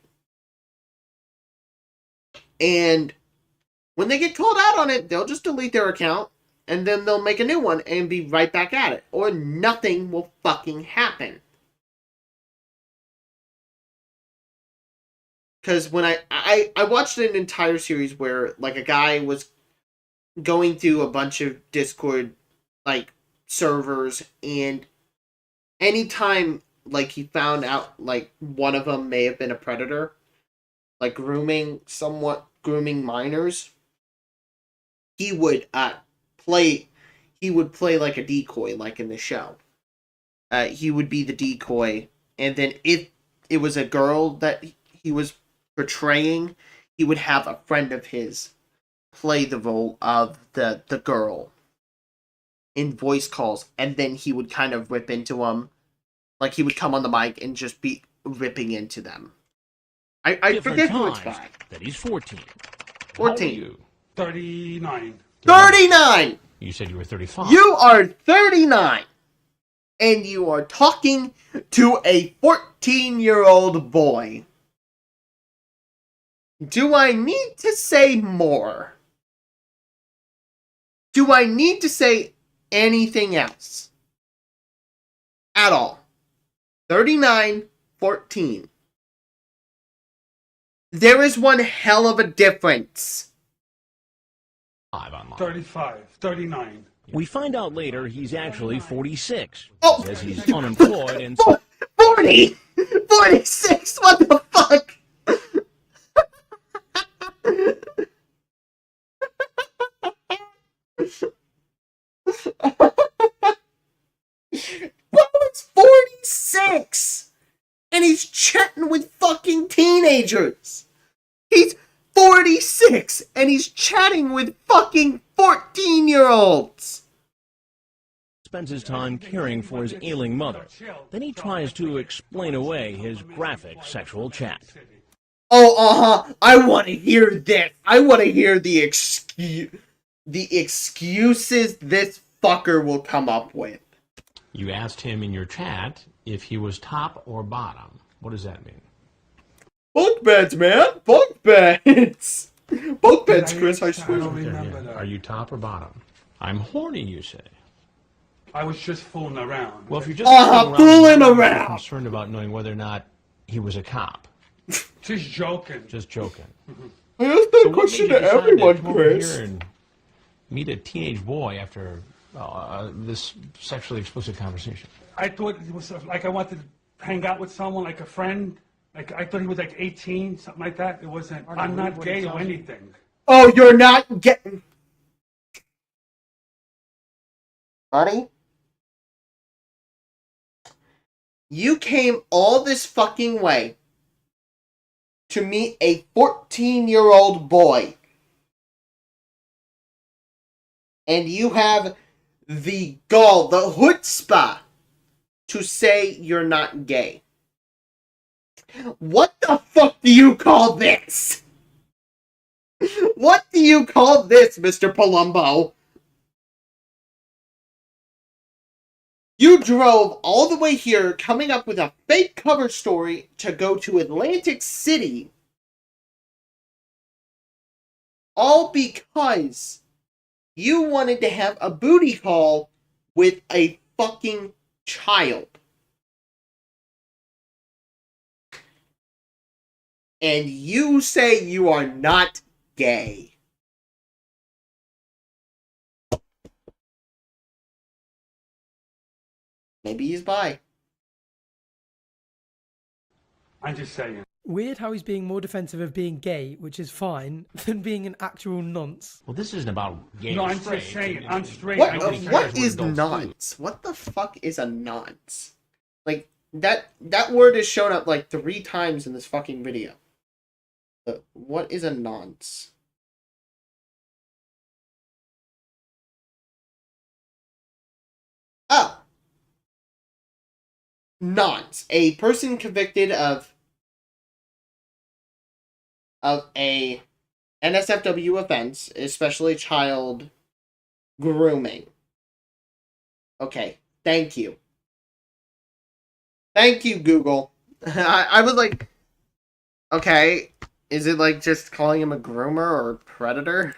Speaker 1: And when they get called out on it, they'll just delete their account, and then they'll make a new one and be right back at it. Or nothing will fucking happen. Because when I watched an entire series where, like, a guy was going through a bunch of Discord, like, servers, and anytime, like, he found out, like, one of them may have been a predator, like, grooming minors, he would play like a decoy, like in the show. He would be the decoy, and then if it was a girl that he was portraying, he would have a friend of his play the role of the girl in voice calls, and then he would kind of rip into them. Like, he would come on the mic and just be ripping into them. I forget who it's by.
Speaker 8: That he's 14.
Speaker 1: 14.
Speaker 11: 39.
Speaker 1: 39!
Speaker 8: You said you were 35.
Speaker 1: You are 39! And you are talking to a 14-year-old boy. Do I need to say more? Do I need to say anything else? At all. 39, 14. There is one hell of a difference.
Speaker 11: 35. 39.
Speaker 8: We find out later he's actually 46.
Speaker 1: Oh.
Speaker 8: Says he's unemployed and...
Speaker 1: 40! 46! What the fuck? Bro, it's 46! And he's chatting with fucking teenagers! He's 46! And he's chatting with fucking 14-year-olds!
Speaker 8: Spends his time caring for his ailing mother. Then he tries to explain away his graphic sexual chat.
Speaker 1: Oh, I want to hear this. I want to hear the excuses this fucker will come up with.
Speaker 6: You asked him in your chat if he was top or bottom. What does that mean?
Speaker 1: Bunk beds, man. Bunk beds. Bunk beds, Chris. I swear.
Speaker 6: Are you top or bottom? I'm horny, you say.
Speaker 11: I was just fooling around.
Speaker 6: Well, if you're just
Speaker 1: fooling
Speaker 6: I'm
Speaker 1: around.
Speaker 6: concerned about knowing whether or not he was a cop.
Speaker 11: Just joking.
Speaker 6: Just joking.
Speaker 1: I asked that question to everyone, Chris.
Speaker 6: And meet a teenage boy after this sexually explicit conversation.
Speaker 11: I thought it was like I wanted to hang out with someone, like a friend. Like I thought he was like 18, something like that. It wasn't. I'm not gay or anything.
Speaker 1: Oh, you're not getting. Buddy? You came all this fucking way to meet a 14-year-old boy. And you have the gall, the chutzpah, to say you're not gay. What the fuck do you call this? What do you call this, Mr. Palumbo? You drove all the way here, coming up with a fake cover story to go to Atlantic City, all because you wanted to have a booty call with a fucking child. And you say you are not gay. Maybe he's bi.
Speaker 11: I'm just saying.
Speaker 10: Weird how he's being more defensive of being gay, which is fine, than being an actual nonce.
Speaker 6: Well, this isn't about gay
Speaker 11: No,
Speaker 6: or
Speaker 11: I'm
Speaker 6: straight.
Speaker 11: just saying. I'm straight.
Speaker 1: What is nonce? What the fuck is a nonce? Like, that word has shown up like 3 times in this fucking video. What is a nonce? Oh. Nonce. A person convicted of a NSFW offense, especially child grooming. Okay, thank you. Thank you, Google. I was like, okay, is it like just calling him a groomer or a predator?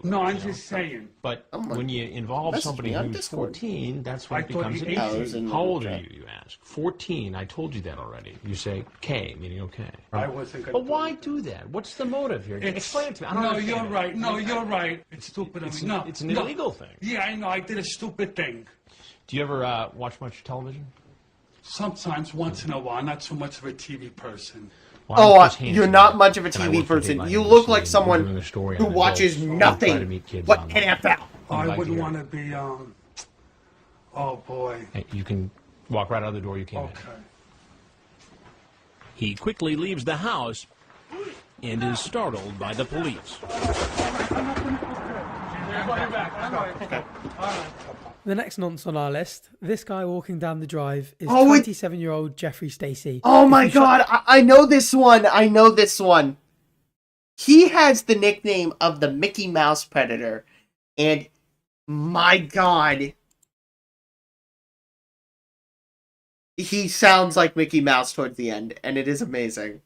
Speaker 11: No, I'm just saying.
Speaker 6: But when you involve somebody who's 14, that's when it becomes an issue. How old are you, you ask? 14. I told you that already. You say K, meaning okay.
Speaker 11: I wasn't going to.
Speaker 6: But why do that? What's the motive here? Explain it to me. I don't understand
Speaker 11: you're right. No, you're right. It's stupid of me. No,
Speaker 6: it's an illegal thing.
Speaker 11: Yeah, I know. I did a stupid thing.
Speaker 6: Do you ever watch much television?
Speaker 11: Sometimes, once in a while. Not so much of a TV person.
Speaker 1: Well, you're not much of a TV person. You look like someone who watches nothing but NFL.
Speaker 11: I wouldn't want to be, oh boy.
Speaker 6: Hey, you can walk right out the door you came in.
Speaker 8: He quickly leaves the house and is startled by the police.
Speaker 10: The next nonce on our list, this guy walking down the drive is 27-year-old Jeffrey Stacy.
Speaker 1: Oh my god, I know this one. I know this one. He has the nickname of the Mickey Mouse Predator. And my god, he sounds like Mickey Mouse towards the end, and it is amazing.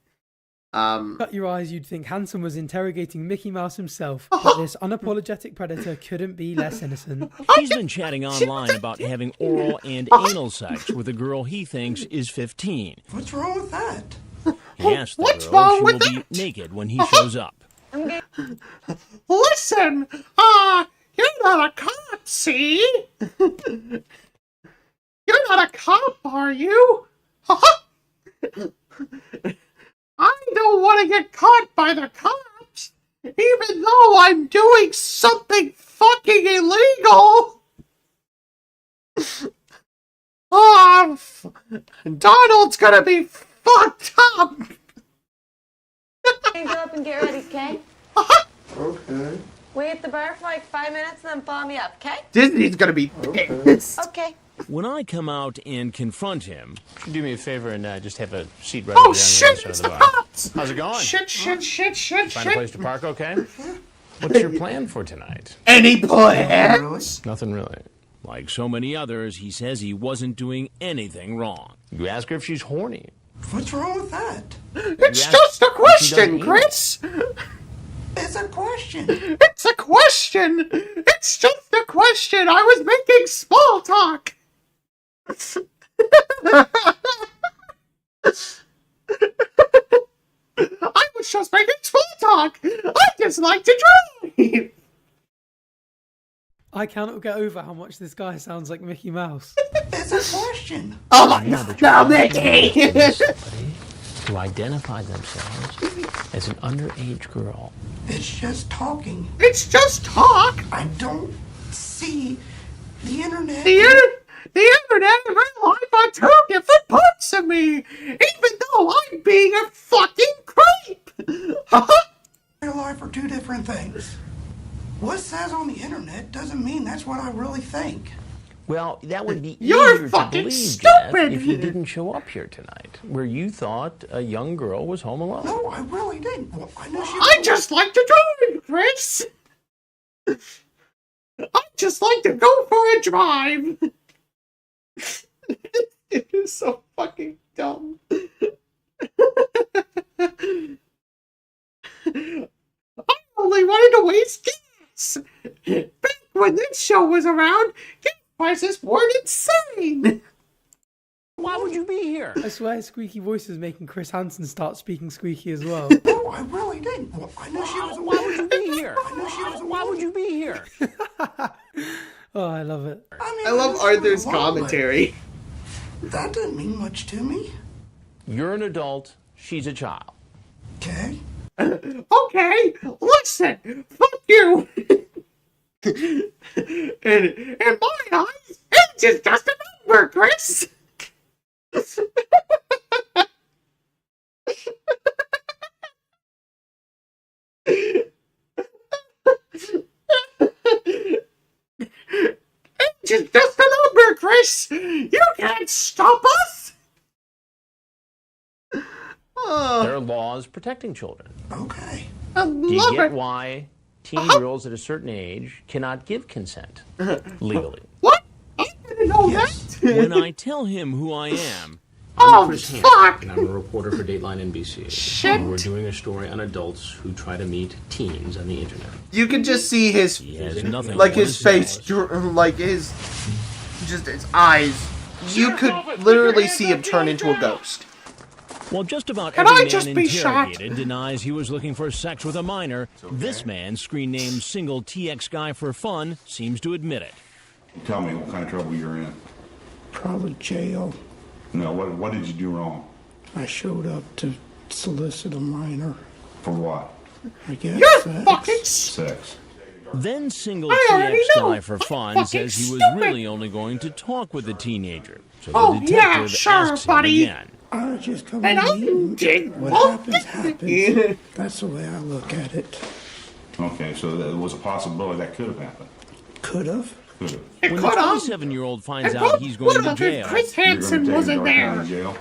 Speaker 10: Cut your eyes, you'd think Hanson was interrogating Mickey Mouse himself, but this unapologetic predator couldn't be less innocent.
Speaker 8: He's been chatting online about having oral and anal sex with a girl he thinks is 15.
Speaker 14: What's wrong with that?
Speaker 8: He asked the girl if she will be naked when he shows up.
Speaker 1: Listen, you're not a cop, see? You're not a cop, are you? I don't want to get caught by the cops, even though I'm doing something fucking illegal. Donald's gonna be fucked up.
Speaker 15: Go up and get ready, okay?
Speaker 14: Okay.
Speaker 15: Wait at the bar for like 5 minutes and then follow me up, okay?
Speaker 1: Disney's gonna be pissed.
Speaker 15: Okay.
Speaker 8: When I come out and confront him...
Speaker 6: Do me a favor and just have a seat right
Speaker 1: Oh
Speaker 6: over there on
Speaker 1: shit,
Speaker 6: the other
Speaker 1: it's
Speaker 6: side
Speaker 1: the
Speaker 6: of the bar.
Speaker 1: cops!
Speaker 6: How's it going?
Speaker 1: Shit.
Speaker 6: Find a place to park okay? What's your plan for tonight?
Speaker 1: Any plans?
Speaker 6: Nothing really.
Speaker 8: Like so many others, he says he wasn't doing anything wrong.
Speaker 6: You ask her if she's horny.
Speaker 14: What's wrong with that?
Speaker 1: It's just a question, Chris.
Speaker 14: It's a question.
Speaker 1: It's a question. It's just a question. I was making small talk. I was just making small talk. I just like to drive.
Speaker 10: I cannot get over how much this guy sounds like Mickey Mouse.
Speaker 14: It's a question.
Speaker 1: Oh my god, no, Mickey!
Speaker 6: To identify themselves as an underage girl.
Speaker 14: It's just talking.
Speaker 1: It's just talk.
Speaker 14: I don't see the internet.
Speaker 1: The internet and real life are two different parts of me, even though I'm being a fucking creep.
Speaker 14: Real life are two different things. What says on the internet doesn't mean that's what I really think.
Speaker 6: Well, that would be
Speaker 1: You're
Speaker 6: easier to
Speaker 1: fucking
Speaker 6: believe,
Speaker 1: stupid.
Speaker 6: Jeff, if you didn't show up here tonight, where you thought a young girl was home alone.
Speaker 14: No, I really didn't. Well, I know she.
Speaker 1: I just like to drive, Chris. I just like to go for a drive. It is so fucking dumb. I only wanted to waste gas. Back when this show was around, gas prices weren't insane.
Speaker 6: Why would you be here?
Speaker 10: I swear his squeaky voice is making Chris Hansen start speaking squeaky as well.
Speaker 14: No, I really didn't. Well, I know she was.
Speaker 6: Why would you be here?
Speaker 14: I know she was.
Speaker 6: Why would you be here?
Speaker 10: Oh, I love it.
Speaker 1: I love Arthur's commentary.
Speaker 14: That didn't mean much to me.
Speaker 6: You're an adult. She's a child.
Speaker 14: Okay.
Speaker 1: Okay, listen, fuck you. In my eyes, age is just a number, Chris. Age is just a number, Chris. You can't stop us.
Speaker 6: There are laws protecting children.
Speaker 14: Okay.
Speaker 6: Do you get why teen girls at a certain age cannot give consent legally?
Speaker 1: What? I didn't know that.
Speaker 8: When I tell him who I am,
Speaker 1: Oh,
Speaker 6: Chris Hansen,
Speaker 1: fuck.
Speaker 6: and I'm a reporter for Dateline NBC.
Speaker 1: Shit.
Speaker 6: We're doing a story on adults who try to meet teens on the internet.
Speaker 1: You can just see his,
Speaker 8: has nothing
Speaker 1: like
Speaker 8: more
Speaker 1: his
Speaker 8: to say.
Speaker 1: face, like his, just his eyes. You could literally see him turn into a ghost.
Speaker 8: while just about
Speaker 1: Can
Speaker 8: every
Speaker 1: I
Speaker 8: man
Speaker 1: just be shot?
Speaker 8: interrogated denies he was looking for sex with a minor, this man, screen name Single TX Guy for Fun, seems to admit it.
Speaker 16: Tell me what kind of trouble you're in.
Speaker 14: Probably jail.
Speaker 16: No, what did you do wrong?
Speaker 14: I showed up to solicit a minor.
Speaker 16: For what?
Speaker 14: I guess
Speaker 1: You're
Speaker 14: sex.
Speaker 1: fucking
Speaker 16: Sex.
Speaker 8: Then Single
Speaker 1: I already
Speaker 8: TX
Speaker 1: know.
Speaker 8: Guy for Fun
Speaker 1: fucking
Speaker 8: says he was
Speaker 1: stupid.
Speaker 8: really only going to talk with the teenager. So the
Speaker 1: Oh,
Speaker 8: detective
Speaker 1: yeah, sure,
Speaker 8: asks him
Speaker 1: buddy.
Speaker 8: again.
Speaker 14: I just come
Speaker 1: And
Speaker 14: and meet
Speaker 1: I'm
Speaker 14: What happens, happens. That's the way I look at it.
Speaker 16: Okay, so there was a possibility that could have happened.
Speaker 14: Could have.
Speaker 16: Could have.
Speaker 1: It
Speaker 8: When the
Speaker 1: could have.
Speaker 8: 27-year-old finds
Speaker 1: And
Speaker 8: out
Speaker 1: what
Speaker 8: he's going to
Speaker 1: if
Speaker 8: jail,
Speaker 1: Chris
Speaker 16: You're
Speaker 1: Hansen
Speaker 16: gonna take
Speaker 1: wasn't
Speaker 16: Dark County
Speaker 1: there?
Speaker 16: Jail?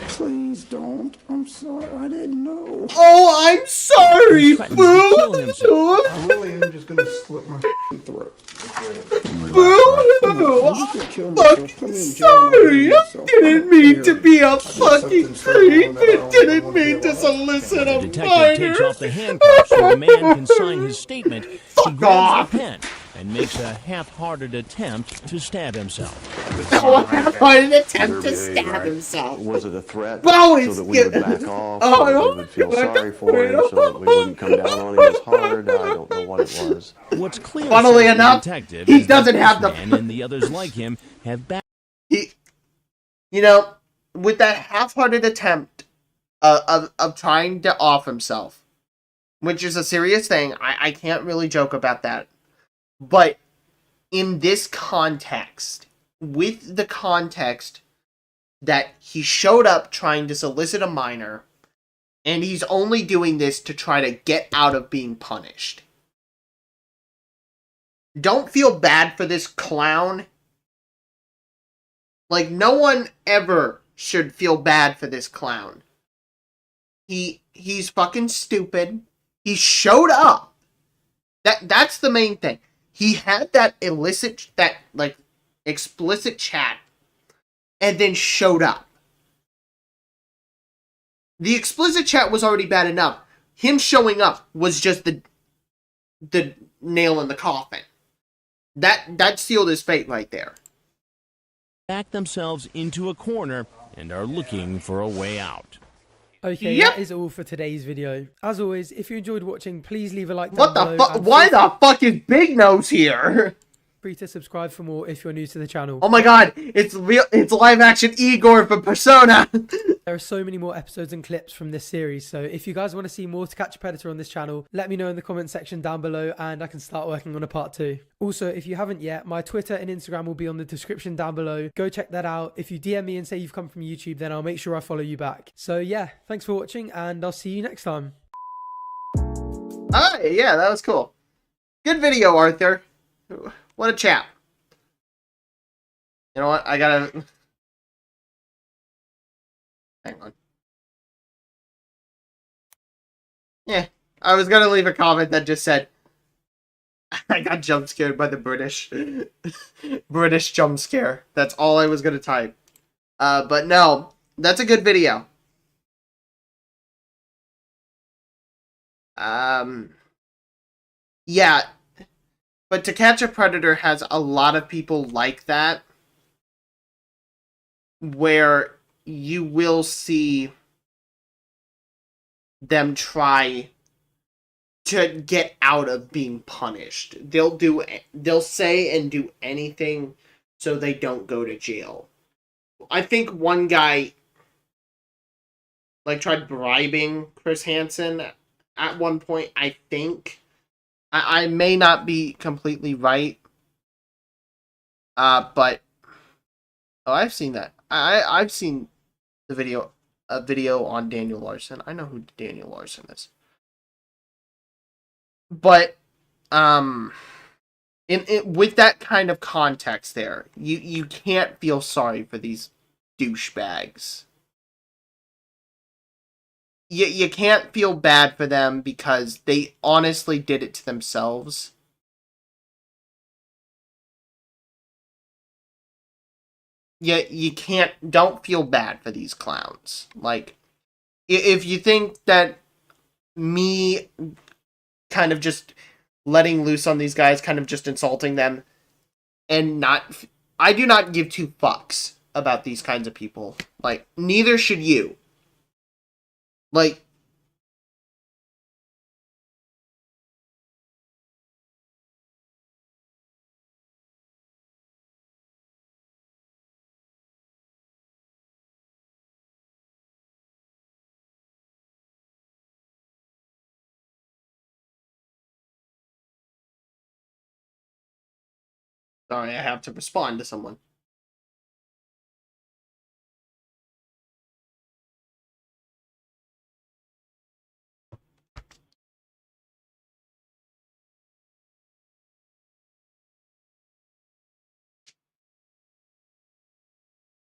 Speaker 14: Please don't. I'm sorry. I didn't know.
Speaker 1: Oh, I'm sorry,
Speaker 8: threatens to kill
Speaker 1: Boo.
Speaker 8: himself.
Speaker 14: I really am just gonna slit my throat.
Speaker 1: Boo.
Speaker 14: I'm just gonna kill
Speaker 1: I'm
Speaker 14: myself. Put me in jail and I'll
Speaker 1: sorry.
Speaker 14: kill
Speaker 1: I
Speaker 14: myself.
Speaker 1: didn't mean to be a fucking
Speaker 14: something so
Speaker 1: creep.
Speaker 14: wrong that I
Speaker 1: I
Speaker 14: don't
Speaker 1: didn't
Speaker 14: wanna
Speaker 1: mean
Speaker 14: be
Speaker 1: to
Speaker 14: alive.
Speaker 1: solicit
Speaker 8: The
Speaker 1: a
Speaker 8: detective takes
Speaker 1: minor.
Speaker 8: off the handcuffs so the man can sign his statement. He
Speaker 1: Fuck
Speaker 8: grabs
Speaker 1: off.
Speaker 8: the pen and makes a half-hearted attempt to stab himself.
Speaker 1: Oh, an attempt to stab himself.
Speaker 17: Was it a threat
Speaker 1: Bo
Speaker 17: so
Speaker 1: is
Speaker 17: that we would
Speaker 1: good.
Speaker 17: back off,
Speaker 1: Oh,
Speaker 17: so that we would feel sorry for him, so that we wouldn't come down on him as hard? I don't know what it was.
Speaker 8: What's clear,
Speaker 1: Funnily
Speaker 8: says the
Speaker 1: enough,
Speaker 8: detective,
Speaker 1: he
Speaker 8: is that
Speaker 1: doesn't
Speaker 8: this
Speaker 1: have the-
Speaker 8: man and the others like him have back.
Speaker 1: You know, with that half-hearted attempt of trying to off himself, which is a serious thing, I can't really joke about that. But in this context, with the context that he showed up trying to solicit a minor, and he's only doing this to try to get out of being punished. Don't feel bad for this clown. Like, no one ever should feel bad for this clown. He's fucking stupid. He showed up. That's the main thing. He had that explicit chat, and then showed up. The explicit chat was already bad enough, him showing up was just the nail in the coffin. That sealed his fate right there.
Speaker 8: Back themselves into a corner and are looking for a way out.
Speaker 10: Okay, that is all for today's video. As always, if you enjoyed watching, please leave a like down
Speaker 1: What the
Speaker 10: below.
Speaker 1: fuck? Why the fuck is Big Nose here?
Speaker 10: Free to subscribe for more if you're new to the channel.
Speaker 1: Oh my god, it's live action Igor from Persona.
Speaker 10: There are so many more episodes and clips from this series, so if you guys want to see more To Catch a Predator on this channel, let me know in the comment section down below and I can start working on a part 2. Also, if you haven't yet, my Twitter and Instagram will be on the description down below. Go check that out. If you DM me and say you've come from YouTube, then I'll make sure I follow you back. So yeah, thanks for watching and I'll see you next time.
Speaker 1: Alright, yeah, that was cool. Good video, Arthur. What a chap. You know what? I gotta... Hang on. Yeah, I was gonna leave a comment that just said, I got jump scared by the British. British jump scare. That's all I was gonna type. But no, that's a good video. Yeah. But To Catch a Predator has a lot of people like that, where you will see them try to get out of being punished. They'll say and do anything so they don't go to jail. I think one guy tried bribing Chris Hansen at one point, I think. I may not be completely right. But I've seen that. I've seen a video on Daniel Larson. I know who Daniel Larson is. But with that kind of context there, you can't feel sorry for these douchebags. You can't feel bad for them because they honestly did it to themselves. You don't feel bad for these clowns. Like, if you think that me kind of just letting loose on these guys, kind of just insulting them, and I do not give two fucks about these kinds of people. Like, neither should you. Like, sorry, I have to respond to someone.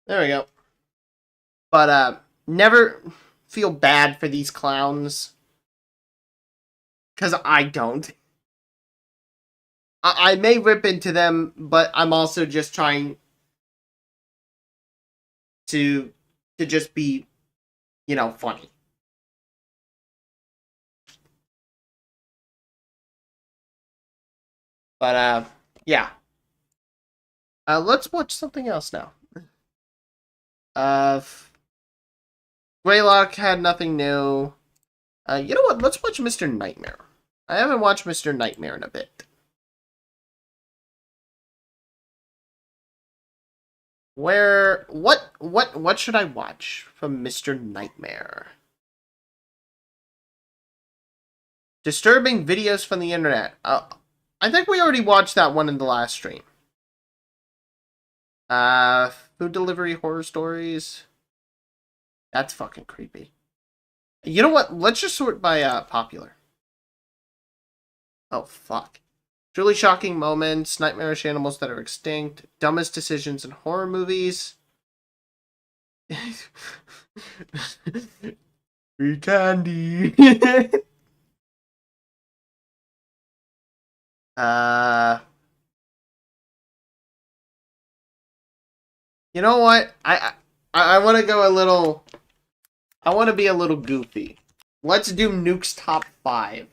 Speaker 1: There we go. But, never feel bad for these clowns. Because I don't. I may rip into them, but I'm also just trying to just be, funny. But, yeah. Let's watch something else now. Greylock had nothing new. You know what? Let's watch Mr. Nightmare. I haven't watched Mr. Nightmare in a bit. What should I watch from Mr. Nightmare? Disturbing videos from the internet. I think we already watched that one in the last stream. Food delivery horror stories. That's fucking creepy. You know what? Let's just sort by popular. Oh, fuck. Truly shocking moments, nightmarish animals that are extinct, dumbest decisions in horror movies. Free candy. You know what? I want to go a little... I want to be a little goofy. Let's do Nuke's top 5.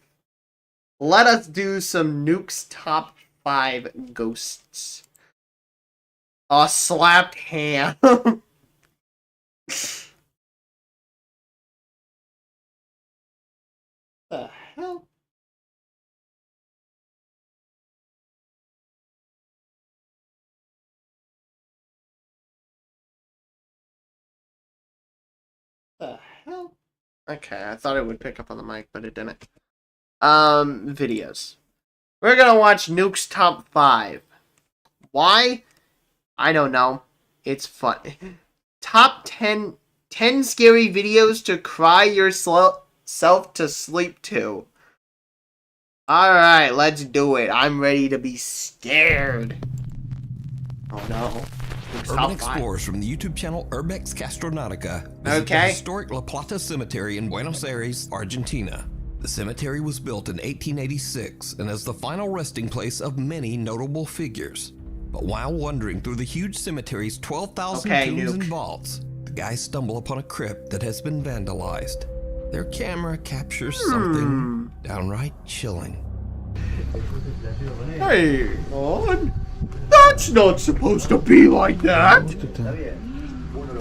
Speaker 1: Let us do some Nuke's top 5 ghosts. A slapped ham. The hell? The hell? Okay, I thought it would pick up on the mic, but it didn't. Videos. We're gonna watch Nuke's top 5. Why? I don't know. It's fun. Top 10 scary videos to cry yourself to sleep to. Alright, let's do it. I'm ready to be scared. Oh no.
Speaker 18: Urban explorers from the YouTube channel Urbex Castronautica visit the historic La Plata Cemetery in Buenos Aires, Argentina. The cemetery was built in 1886 and is the final resting place of many notable figures. But while wandering through the huge cemetery's 12,000 tombs and vaults, the guys stumble upon a crypt that has been vandalized. Their camera captures something downright chilling.
Speaker 1: Hey, on. That's not supposed to be like that.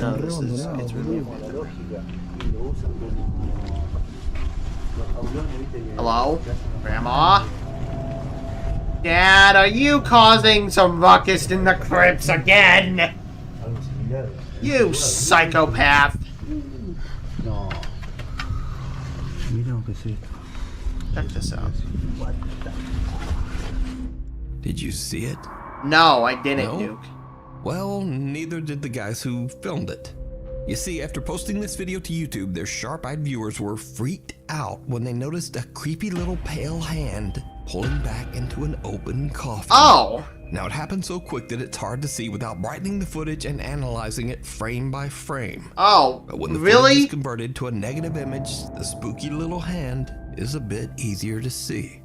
Speaker 1: No, it's really weird. Hello? Grandma? Dad, are you causing some ruckus in the crypts again? You psychopath.
Speaker 5: No.
Speaker 1: Check this out.
Speaker 18: Did you see it?
Speaker 1: No, I didn't,
Speaker 18: No?
Speaker 1: Nuke.
Speaker 18: Well, neither did the guys who filmed it. You see, after posting this video to YouTube, their sharp-eyed viewers were freaked out when they noticed a creepy little pale hand pulling back into an open coffin.
Speaker 1: Oh!
Speaker 18: Now, it happened so quick that it's hard to see without brightening the footage and analyzing it frame by frame.
Speaker 1: Oh,
Speaker 18: but when the
Speaker 1: really?
Speaker 18: footage is converted to a negative image, the spooky little hand is a bit easier to see.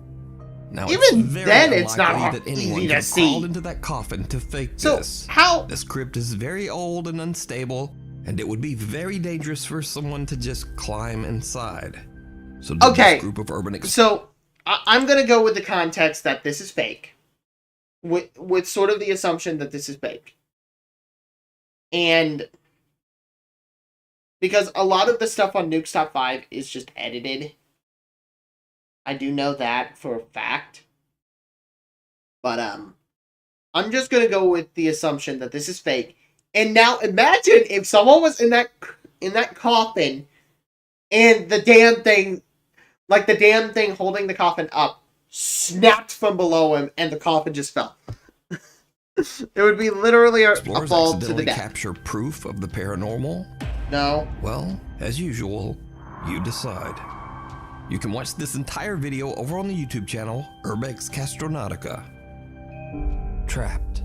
Speaker 18: Now,
Speaker 1: even
Speaker 18: it's very
Speaker 1: then, it's not
Speaker 18: unlikely that anyone
Speaker 1: easy
Speaker 18: could
Speaker 1: to
Speaker 18: have
Speaker 1: see.
Speaker 18: crawled into that coffin to fake this.
Speaker 1: How?
Speaker 18: This crypt is very old and unstable, and it would be very dangerous for someone to just climb inside. So did this group of urban
Speaker 1: so I'm gonna go with the context that this is fake, with sort of the assumption that this is fake, and because a lot of the stuff on Nuke's Top 5 is just edited. I do know that for a fact. But I'm just gonna go with the assumption that this is fake. And now imagine if someone was in that coffin and the damn thing holding the coffin up snapped from below him and the coffin just fell. It would be literally a fall to the death.
Speaker 18: Capture proof of the paranormal?
Speaker 1: No.
Speaker 18: Well, as usual, you decide. You can watch this entire video over on the YouTube channel, Urbex Castronautica. Trapped.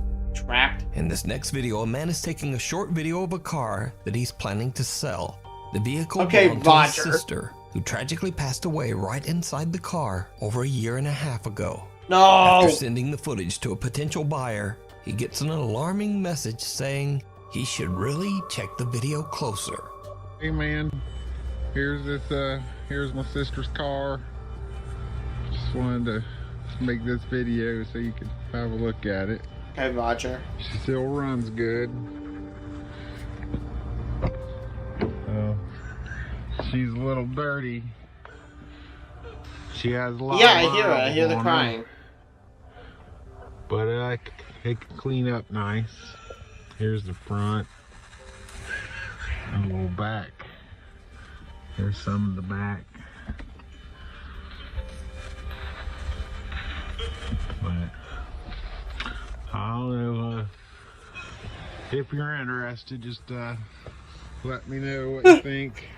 Speaker 18: In this next video, a man is taking a short video of a car that he's planning to sell. The vehicle belonged to his sister, who tragically passed away right inside the car over a year and a half ago.
Speaker 1: No!
Speaker 18: After sending the footage to a potential buyer, he gets an alarming message saying he should really check the video closer.
Speaker 19: Hey man, here's my sister's car. Just wanted to make this video so you could have a look at it.
Speaker 1: Okay, Roger.
Speaker 19: She still runs good. She's a little dirty. She has a lot of
Speaker 1: I hear her. I hear the crying.
Speaker 19: But it can clean up nice. Here's the front. And a little back. Here's some of the back. But I don't know if you're interested, just let me know what you think.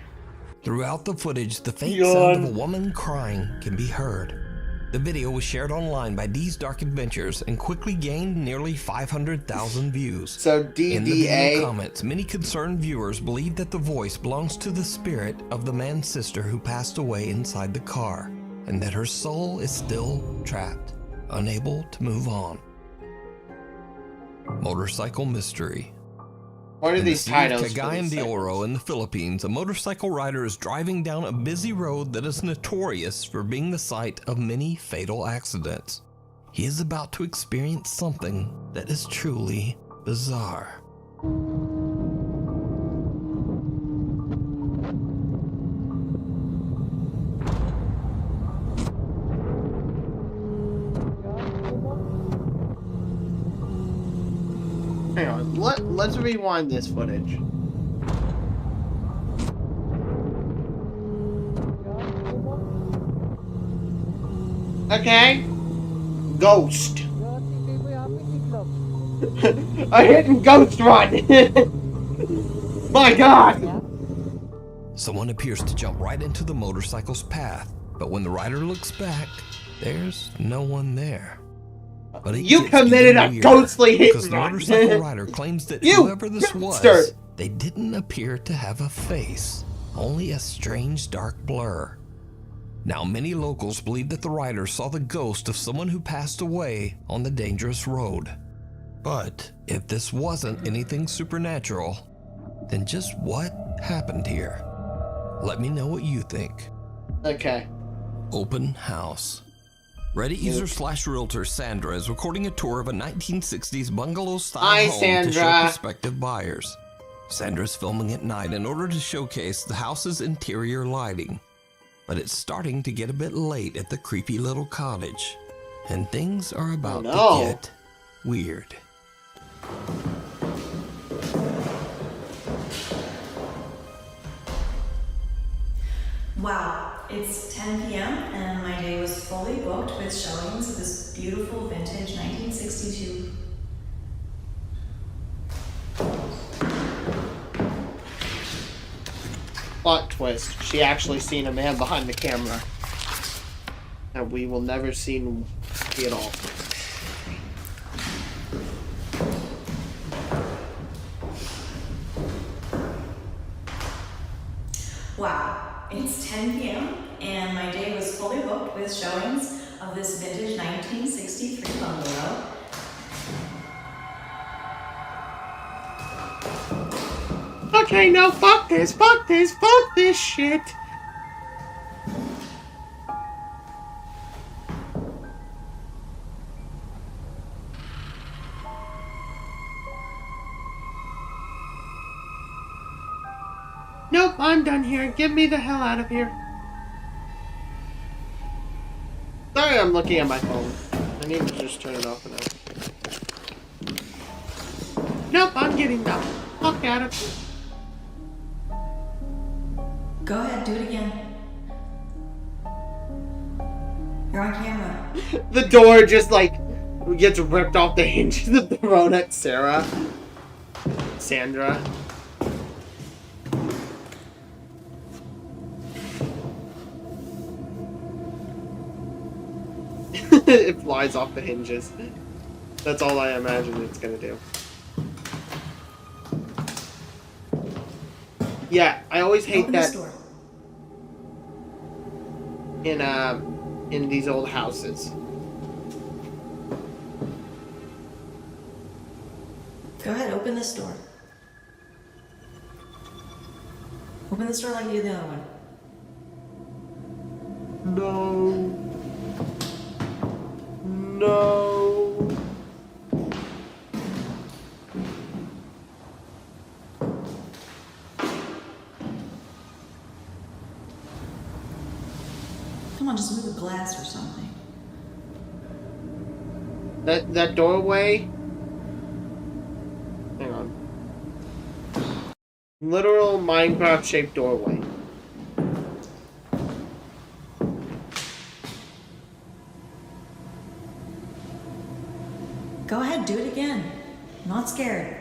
Speaker 18: Throughout the footage, the faint sound of a woman crying can be heard. The video was shared online by D's Dark Adventures and quickly gained nearly 500,000 views.
Speaker 1: So DDA.
Speaker 18: In the video comments, many concerned viewers believe that the voice belongs to the spirit of the man's sister who passed away inside the car, and that her soul is still trapped, unable to move on. Motorcycle mystery.
Speaker 1: What are
Speaker 18: In
Speaker 1: these
Speaker 18: the city of
Speaker 1: titles? for
Speaker 18: Cagayan
Speaker 1: these
Speaker 18: de
Speaker 1: segments?
Speaker 18: Oro in the Philippines, a motorcycle rider is driving down a busy road that is notorious for being the site of many fatal accidents. He is about to experience something that is truly bizarre.
Speaker 1: Hang on, let's rewind this footage. Okay. Ghost. A hidden ghost run! My god!
Speaker 18: Someone appears to jump right into the motorcycle's path, but when the rider looks back, there's no one there. But it
Speaker 1: You
Speaker 18: gets
Speaker 1: committed
Speaker 18: even
Speaker 1: a
Speaker 18: weirder,
Speaker 1: ghostly hit
Speaker 18: because
Speaker 1: and
Speaker 18: the
Speaker 1: run.
Speaker 18: motorcycle rider claims that
Speaker 1: You
Speaker 18: whoever this was,
Speaker 1: bastard.
Speaker 18: they didn't appear to have a face, only a strange dark blur. Now, many locals believe that the rider saw the ghost of someone who passed away on the dangerous road. But if this wasn't anything supernatural, then just what happened here? Let me know what you think.
Speaker 1: Okay.
Speaker 18: Open house. Reddit user/realtor Sandra is recording a tour of a 1960s bungalow-style
Speaker 1: Hi,
Speaker 18: home to show
Speaker 1: Sandra.
Speaker 18: prospective buyers. Sandra's filming at night in order to showcase the house's interior lighting. But it's starting to get a bit late at the creepy little cottage, and things are about to get weird.
Speaker 20: Wow, it's 10 p.m. and my day was fully booked with showings of this beautiful vintage 1962.
Speaker 1: Plot twist. She actually seen a man behind the camera. And we will never see it all.
Speaker 20: Wow, it's 10 p.m. and my day was fully booked with showings of this vintage 1963 bungalow.
Speaker 1: Okay, no, fuck this shit. Nope, I'm done here. Get me the hell out of here. Sorry, I'm looking at my phone. I need to just turn it off and on. Nope, I'm getting the fuck out of here.
Speaker 20: Go ahead, do it again. You're on camera.
Speaker 1: The door just like gets ripped off the hinges and thrown at Sandra. It flies off the hinges. That's all I imagine it's gonna do. Yeah, I always hate
Speaker 20: Open
Speaker 1: that
Speaker 20: this door.
Speaker 1: in these old houses.
Speaker 20: Go ahead, open this door. Open this door like you did the other one.
Speaker 1: No.
Speaker 20: Come on, just move the glass or something.
Speaker 1: That doorway. Hang on. Literal Minecraft-shaped doorway.
Speaker 20: Go ahead, do it again. I'm not scared.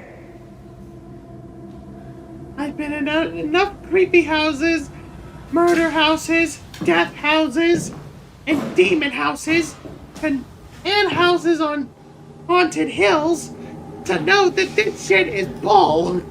Speaker 1: I've been in enough creepy houses, murder houses, death houses, and demon houses, and houses on haunted hills to know that this shit is bull.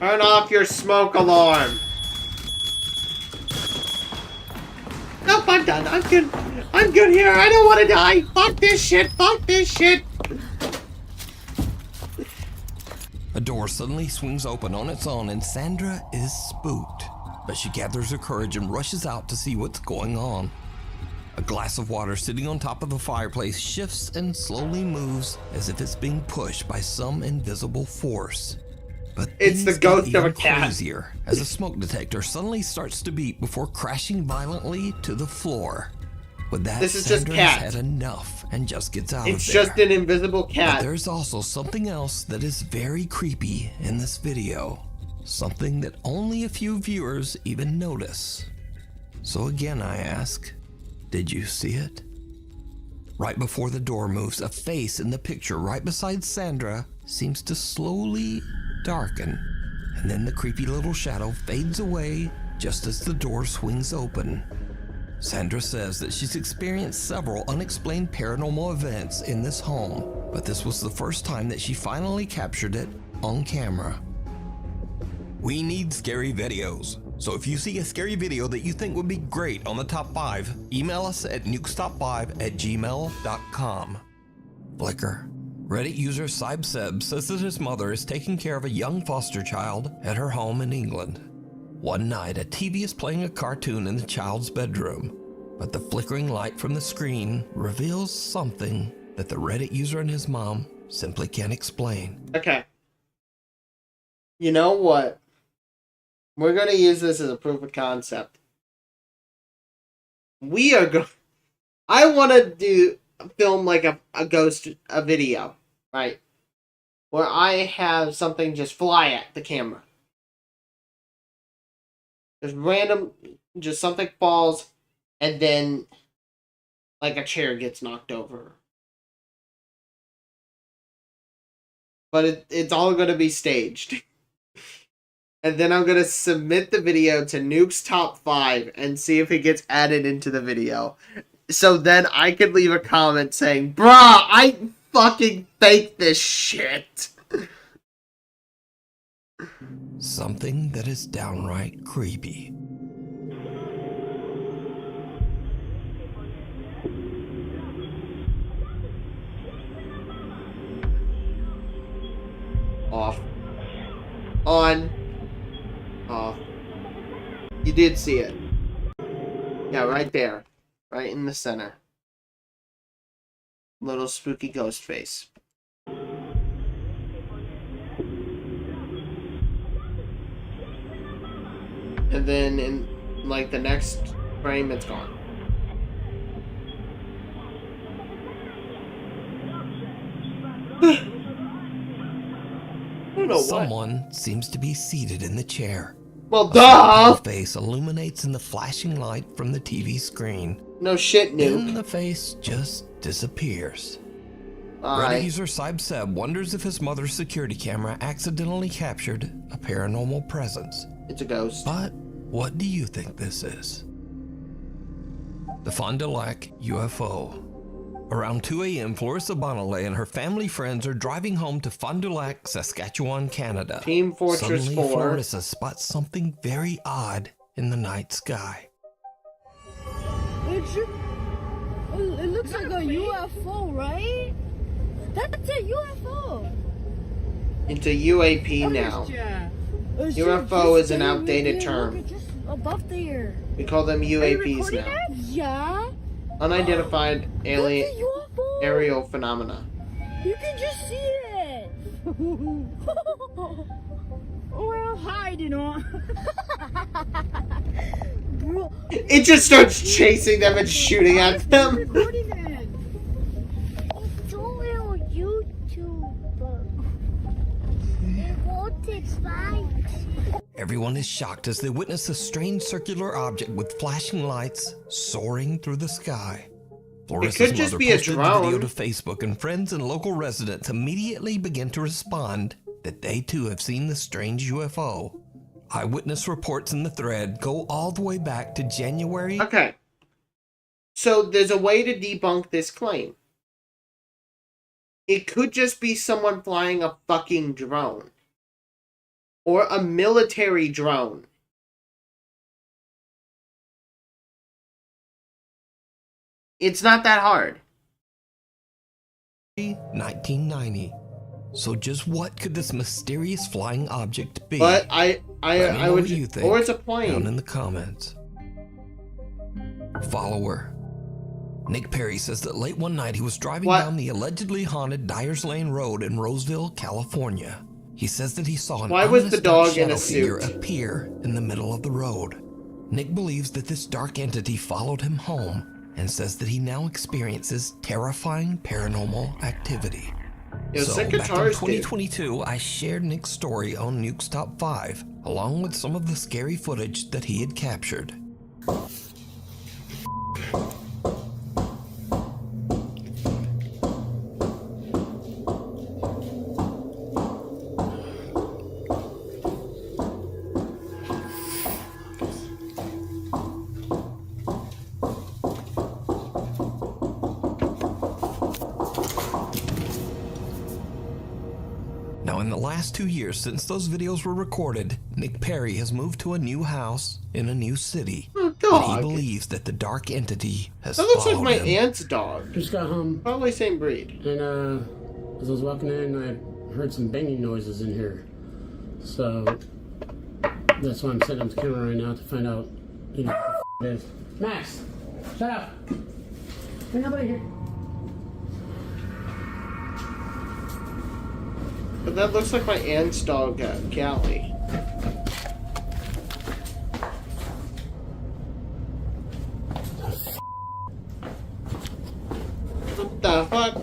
Speaker 1: Turn off your smoke alarm. Nope, I'm done. I'm good. I'm good here. I don't want to die. Fuck this shit. Fuck this shit.
Speaker 18: A door suddenly swings open on its own and Sandra is spooked. But she gathers her courage and rushes out to see what's going on. A glass of water sitting on top of the fireplace shifts and slowly moves as if it's being pushed by some invisible force. But
Speaker 1: it's the ghost of a cat.
Speaker 18: Crazier as a smoke detector suddenly starts to beep before crashing violently to the floor. With that,
Speaker 1: this is just
Speaker 18: Sandra's
Speaker 1: cat.
Speaker 18: had enough and just gets out of there.
Speaker 1: It's just an invisible cat.
Speaker 18: But there's also something else that is very creepy in this video. Something that only a few viewers even notice. So again, I ask, did you see it? Right before the door moves, a face in the picture right beside Sandra seems to slowly darken, and then the creepy little shadow fades away just as the door swings open. Sandra says that she's experienced several unexplained paranormal events in this home, but this was the first time that she finally captured it on camera. We need scary videos. So if you see a scary video that you think would be great on the top 5, email us at nukestop5@gmail.com. Flickr. Reddit user Sibseb says that his mother is taking care of a young foster child at her home in England. One night, a TV is playing a cartoon in the child's bedroom, but the flickering light from the screen reveals something that the Reddit user and his mom simply can't explain.
Speaker 1: Okay. You know what? We're going to use this as a proof of concept. We are going... I want to film like a video, right? Where I have something just fly at the camera. Just random, just something falls, and then like a chair gets knocked over. But it's all going to be staged. And then I'm going to submit the video to Nuke's Top 5 and see if it gets added into the video. So then I could leave a comment saying, bruh, I fucking faked this shit.
Speaker 18: Something that is downright creepy.
Speaker 1: Off. On. Off. You did see it. Yeah, right there. Right in the center. Little spooky ghost face. And then in like the next frame, it's gone. I don't know
Speaker 18: Someone seems to be seated in the chair.
Speaker 1: Well, duh!
Speaker 18: The face illuminates in the flashing light from the TV screen.
Speaker 1: No shit, Nuke.
Speaker 18: Then the face just disappears.
Speaker 1: Alright.
Speaker 18: Reddit user Sibseb wonders if his mother's security camera accidentally captured a paranormal presence.
Speaker 1: It's a ghost.
Speaker 18: But what do you think this is? The Fond du Lac UFO. Around 2 a.m., Florissa Bonalay and her family friends are driving home to Fond du Lac, Saskatchewan, Canada.
Speaker 1: Team Fortress
Speaker 18: Suddenly,
Speaker 1: 4.
Speaker 18: Florissa spots something very odd in the night sky.
Speaker 13: It looks like a UFO, right? That's a UFO.
Speaker 1: It's a UAP now. UFO is an outdated term.
Speaker 13: Just above there.
Speaker 1: We call them UAPs now.
Speaker 13: That? Yeah.
Speaker 1: Unidentified alien aerial phenomena.
Speaker 13: You can just see it. We're hiding on. Bro.
Speaker 1: It just starts chasing them and shooting at them.
Speaker 13: It's only on YouTube. It won't take spikes.
Speaker 18: Everyone is shocked as they witness a strange circular object with flashing lights soaring through the sky. Florissa's
Speaker 1: It could just
Speaker 18: mother
Speaker 1: be a
Speaker 18: posted the video
Speaker 1: drone.
Speaker 18: to Facebook, and friends and local residents immediately begin to respond that they too have seen the strange UFO. Eyewitness reports in the thread go all the way back to January.
Speaker 1: Okay. So there's a way to debunk this claim. It could just be someone flying a fucking drone. or a military drone. It's not that hard.
Speaker 18: 1990. So just what could this mysterious flying object be?
Speaker 1: But I would,
Speaker 18: you think,
Speaker 1: or it's a plane.
Speaker 18: down in the comments. Follower. Nick Perry says that late one night he was driving down the allegedly haunted Dyers Lane Road in Roseville, California. He says that he saw an ominous dark shadow figure appear in the middle of the road. Nick believes that this dark entity followed him home and says that he now experiences terrifying paranormal activity. So back in 2022, I shared Nick's story on Nuke's Top 5, along with some of the scary footage that he had captured. Now, in the last 2 years since those videos were recorded, Nick Perry has moved to a new house in a new city. And he believes that the dark entity has
Speaker 1: That looks like
Speaker 18: followed
Speaker 1: my
Speaker 18: him.
Speaker 1: aunt's dog.
Speaker 21: Just got home.
Speaker 1: Probably same breed.
Speaker 21: And as I was walking in, I heard some banging noises in here. So that's why I'm setting up the camera right now to find out what the it is. Max, shut up. There's nobody here.
Speaker 1: But that looks like my aunt's dog, Callie. What the fuck?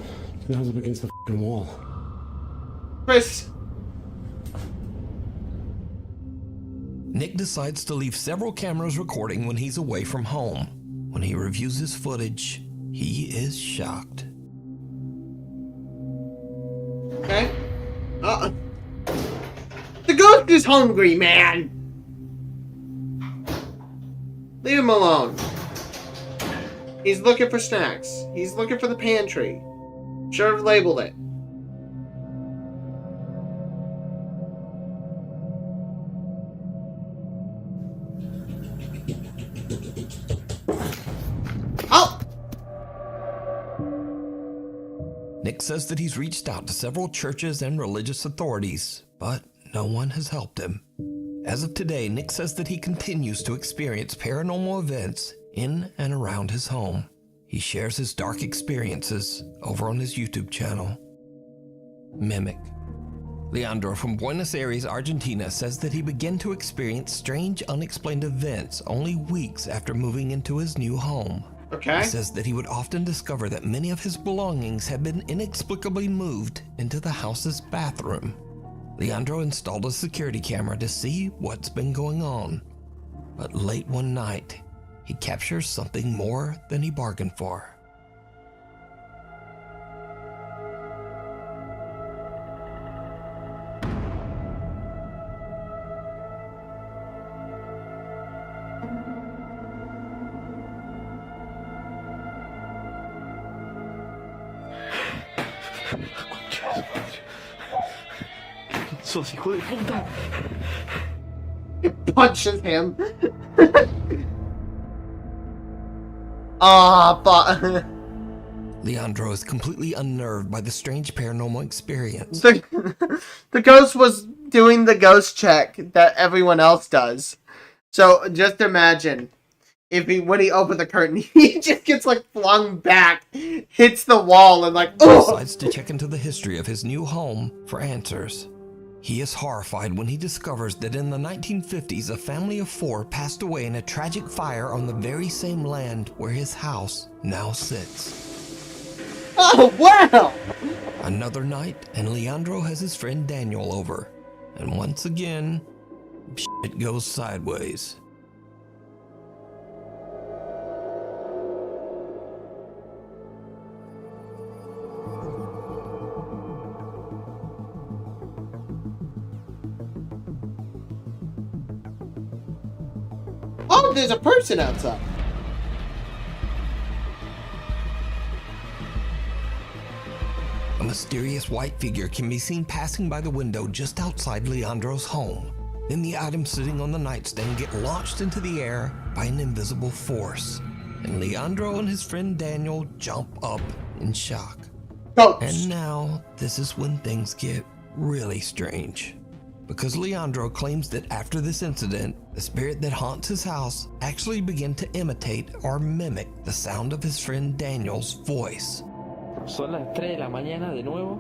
Speaker 21: That was up against the fucking wall.
Speaker 1: Chris!
Speaker 18: Nick decides to leave several cameras recording when he's away from home. When he reviews his footage, he is shocked.
Speaker 1: Okay. The ghost is hungry, man! Leave him alone. He's looking for snacks. He's looking for the pantry. Should have labeled it. Oh!
Speaker 18: Nick says that he's reached out to several churches and religious authorities, but no one has helped him. As of today, Nick says that he continues to experience paranormal events in and around his home. He shares his dark experiences over on his YouTube channel, Mimic. Leandro from Buenos Aires, Argentina says that he began to experience strange, unexplained events only weeks after moving into his new home.
Speaker 1: Okay.
Speaker 18: He says that he would often discover that many of his belongings had been inexplicably moved into the house's bathroom. Leandro installed a security camera to see what's been going on. But late one night, he captures something more than he bargained for.
Speaker 12: Sos hijo de puta.
Speaker 1: It punches him. But
Speaker 18: Leandro is completely unnerved by the strange paranormal experience.
Speaker 1: The ghost was doing the ghost check that everyone else does. So just imagine if when he opened the curtain, he just gets like flung back, hits the wall, and like
Speaker 18: decides to check into the history of his new home for answers. He is horrified when he discovers that in the 1950s, a family of 4 passed away in a tragic fire on the very same land where his house now sits.
Speaker 1: Oh, wow!
Speaker 18: Another night, and Leandro has his friend Daniel over. And once again, shit goes sideways.
Speaker 1: Oh, there's a person outside.
Speaker 18: A mysterious white figure can be seen passing by the window just outside Leandro's home. Then the items sitting on the nightstand get launched into the air by an invisible force. And Leandro and his friend Daniel jump up in shock. And now, this is when things get really strange. Because Leandro claims that after this incident, the spirit that haunts his house actually began to imitate or mimic the sound of his friend Daniel's voice.
Speaker 7: Son las 3 de la mañana de nuevo.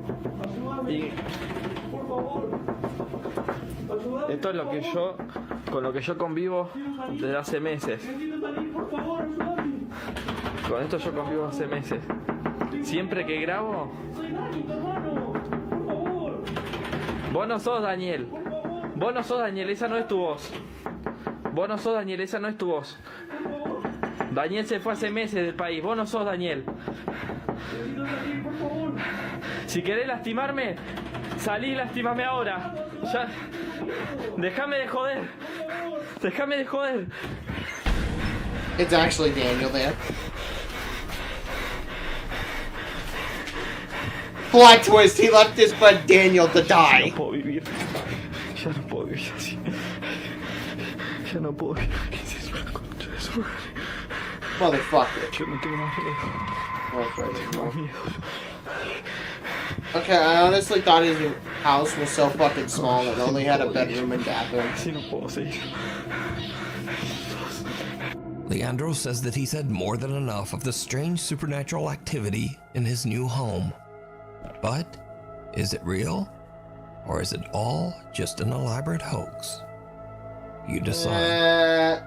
Speaker 7: Y esto es lo que con lo que yo convivo desde hace meses. Con esto yo convivo hace meses. Siempre que grabo. Vos no sos Daniel. Vos no sos Daniel, esa no es tu voz. Vos no sos Daniel, esa no es tu voz. Daniel se fue hace meses del país. Vos no sos Daniel. Si querés lastimarme, salí y lastimame ahora. Ya. Déjame de joder. Déjame de joder.
Speaker 1: It's actually Daniel there. Plot twist, he left his friend Daniel to die.
Speaker 7: Ya no puedo vivir. Ya no puedo vivir así. Ya no puedo vivir. ¿Qué es eso? Concha de su madre.
Speaker 1: Motherfucker.
Speaker 7: Yo no tengo más miedo. Tengo miedo.
Speaker 1: Okay, I honestly thought his house was so fucking small and only had a bedroom and bathroom.
Speaker 7: Así no puedo seguir.
Speaker 18: Leandro says that he's had more than enough of the strange supernatural activity in his new home. But is it real? Or is it all just an elaborate hoax? You decide.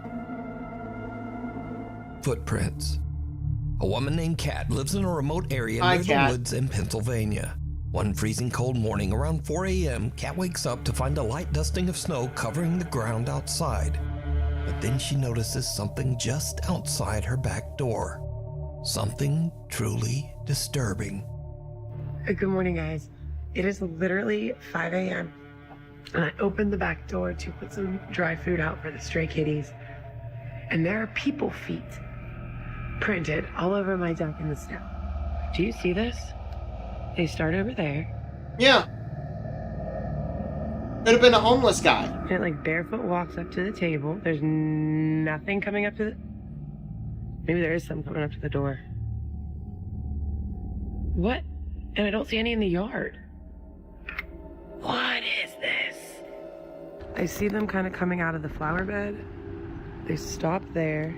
Speaker 18: Footprints. A woman named Kat lives in a remote area near the woods in Pennsylvania. One freezing cold morning around 4 a.m., Kat wakes up to find a light dusting of snow covering the ground outside. But then she notices something just outside her back door. Something truly disturbing.
Speaker 4: Good morning, guys. It is literally 5 a.m. and I opened the back door to put some dry food out for the stray kitties. And there are people feet printed all over my deck in the snow. Do you see this? They start over there.
Speaker 1: Yeah. Could have been a homeless guy.
Speaker 4: And it like barefoot walks up to the table. There's nothing coming up to the... Maybe there is some coming up to the door. What? And I don't see any in the yard. What is this? I see them kind of coming out of the flower bed. They stop there.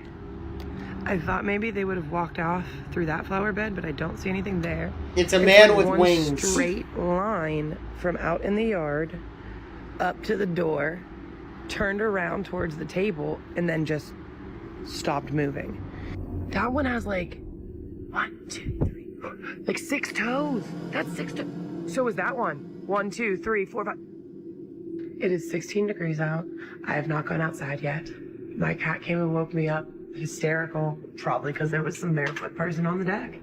Speaker 4: I thought maybe they would have walked off through that flower bed, but I don't see anything there.
Speaker 1: It's a man with wings.
Speaker 4: Straight line from out in the yard up to the door, turned around towards the table, and then just stopped moving. That one has like 1, 2, 3, 4, like 6 toes. That's 6 toes. So is that one. 1, 2, 3, 4, 5. It is 16 degrees out. I have not gone outside yet. My cat came and woke me up, hysterical, probably because there was some barefoot person on the deck.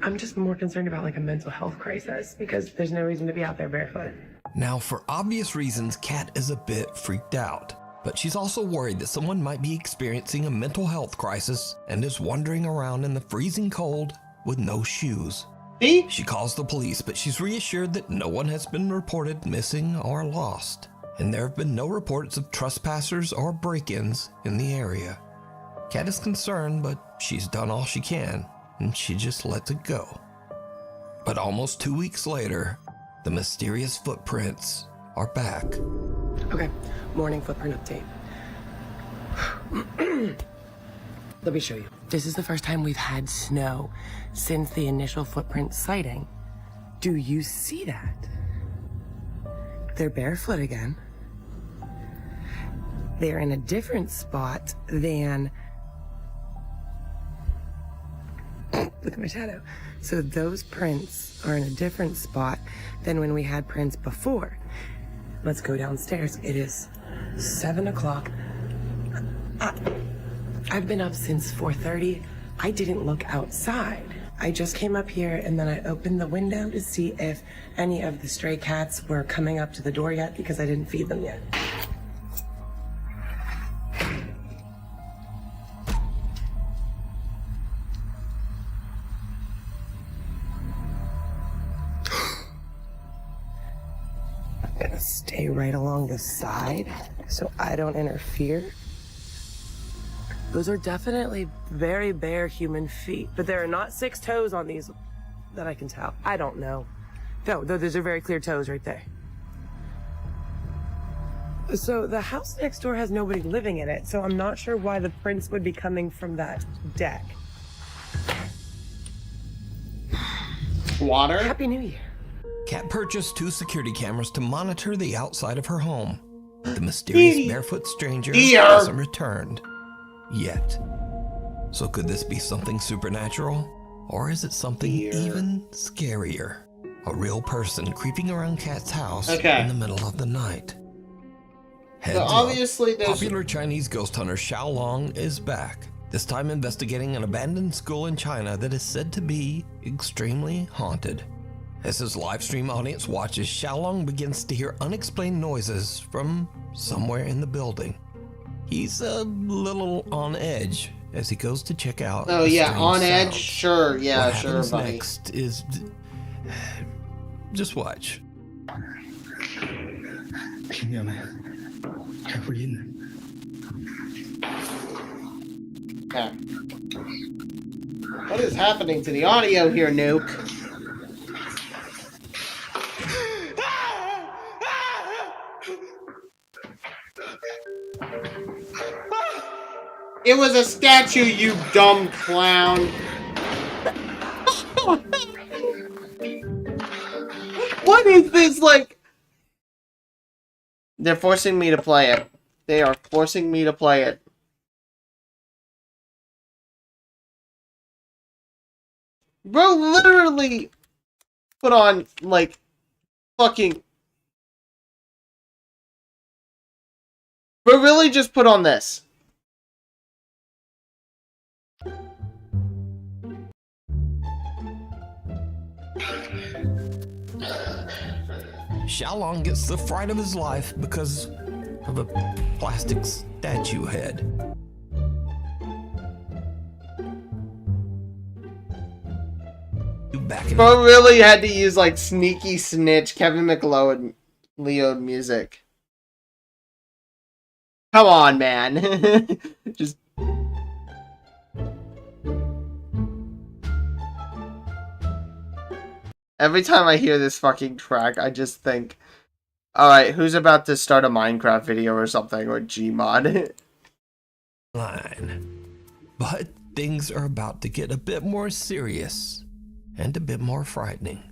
Speaker 4: I'm just more concerned about like a mental health crisis because there's no reason to be out there barefoot.
Speaker 18: Now, for obvious reasons, Kat is a bit freaked out, but she's also worried that someone might be experiencing a mental health crisis and is wandering around in the freezing cold with no shoes. She calls the police, but she's reassured that no one has been reported missing or lost, and there have been no reports of trespassers or break-ins in the area. Kat is concerned, but she's done all she can, and she just lets it go. But almost 2 weeks later, the mysterious footprints are back.
Speaker 4: Okay, morning footprint update. Let me show you. This is the first time we've had snow since the initial footprint sighting. Do you see that? They're barefoot again. They're in a different spot than... Look at my shadow. So those prints are in a different spot than when we had prints before. Let's go downstairs. It is 7 o'clock. I've been up since 4:30. I didn't look outside. I just came up here and then I opened the window to see if any of the stray cats were coming up to the door yet because I didn't feed them yet. right along the side so I don't interfere. Those are definitely very bare human feet, but there are not 6 toes on these that I can tell. I don't know. No, those are very clear toes right there. So the house next door has nobody living in it, so I'm not sure why the prints would be coming from that deck.
Speaker 1: Water?
Speaker 4: Happy New Year.
Speaker 18: Kat purchased 2 security cameras to monitor the outside of her home. The mysterious barefoot stranger hasn't returned. Yet. So could this be something supernatural? Or is it something even scarier? A real person creeping around Kat's house in the middle of the night. Heads
Speaker 1: so obviously
Speaker 18: up, popular Chinese ghost hunter Xiao Long is back. This time investigating an abandoned school in China that is said to be extremely haunted. As his live stream audience watches, Xiao Long begins to hear unexplained noises from somewhere in the building. He's a little on edge as he goes to check out.
Speaker 1: Oh yeah, on edge?
Speaker 18: Sounds.
Speaker 1: Sure, yeah,
Speaker 18: what
Speaker 1: sure,
Speaker 18: happens
Speaker 1: buddy.
Speaker 18: Next is just watch.
Speaker 12: 听见没？开回音呢。
Speaker 1: Okay. What is happening to the audio here, Nuke? It was a statue, you dumb clown. What is this, like? They're forcing me to play it. They are forcing me to play it. Bro literally put on, like, fucking... Bro really just put on this.
Speaker 18: Xiao Long gets the fright of his life because of a plastic statue head.
Speaker 1: Bro really had to use like Sneaky Snitch, Kevin McLeod music. Come on, man. Just... Every time I hear this fucking track, I just think, alright, who's about to start a Minecraft video or something, or Gmod?
Speaker 18: But things are about to get a bit more serious and a bit more frightening.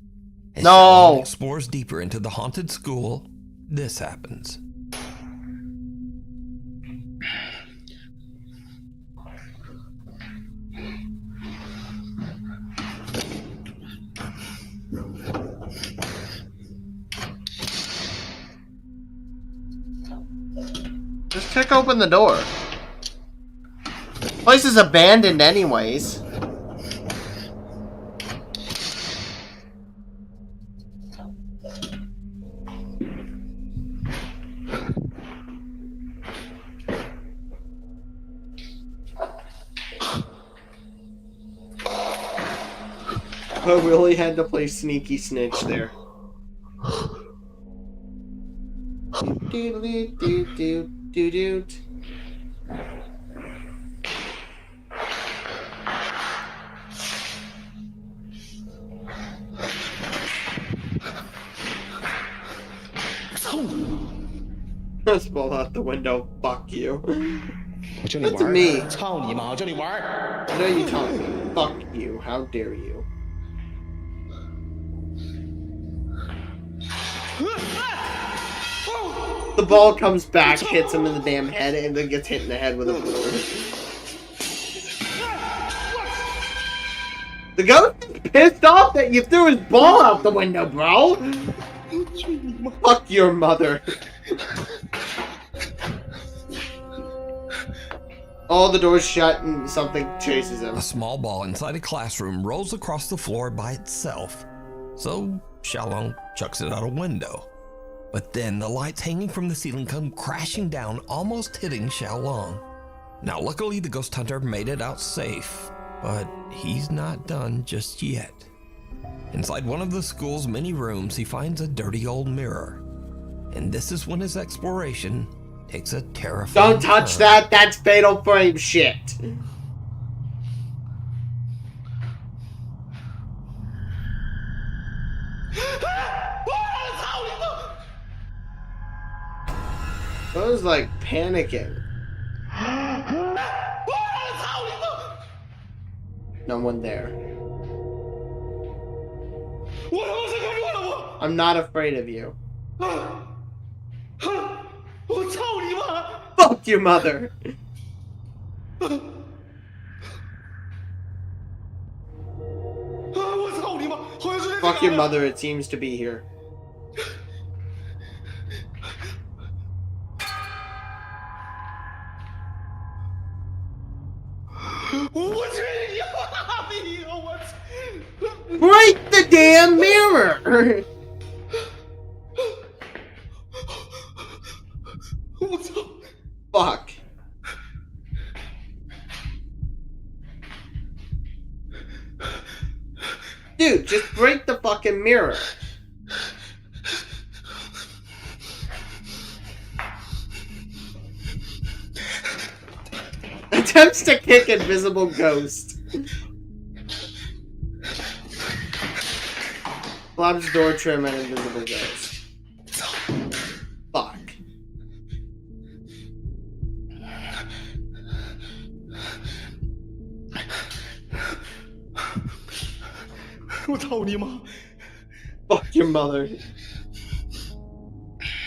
Speaker 18: As Xiao Long explores deeper into the haunted school, this happens.
Speaker 1: Just kick open the door. Place is abandoned anyways. I really had to play Sneaky Snitch there. Do-do-do-do-do-do. Let's fall out the window. Fuck you. That's me. I know you telling me. Fuck you. How dare you? The ball comes back, hits him in the damn head, and then gets hit in the head with a board. The ghost is pissed off that you threw his ball out the window, bro! Fuck your mother. All the doors shut and something chases him.
Speaker 18: A small ball inside a classroom rolls across the floor by itself. So Xiao Long chucks it out a window. But then the lights hanging from the ceiling come crashing down, almost hitting Xiao Long. Now luckily the ghost hunter made it out safe, but he's not done just yet. Inside one of the school's many rooms, he finds a dirty old mirror. And this is when his exploration takes a terrifying
Speaker 1: Don't touch
Speaker 18: turn.
Speaker 1: that. That's Fatal Frame shit. I was like panicking. No one there. I'm not afraid of you. Fuck your mother. Fuck your mother, it seems to be here. Break the damn mirror! Fuck. Dude, just break the fucking mirror. Attempts to kick invisible ghost. Blob's door trim and invisible ghost. Fuck. Fuck your mother.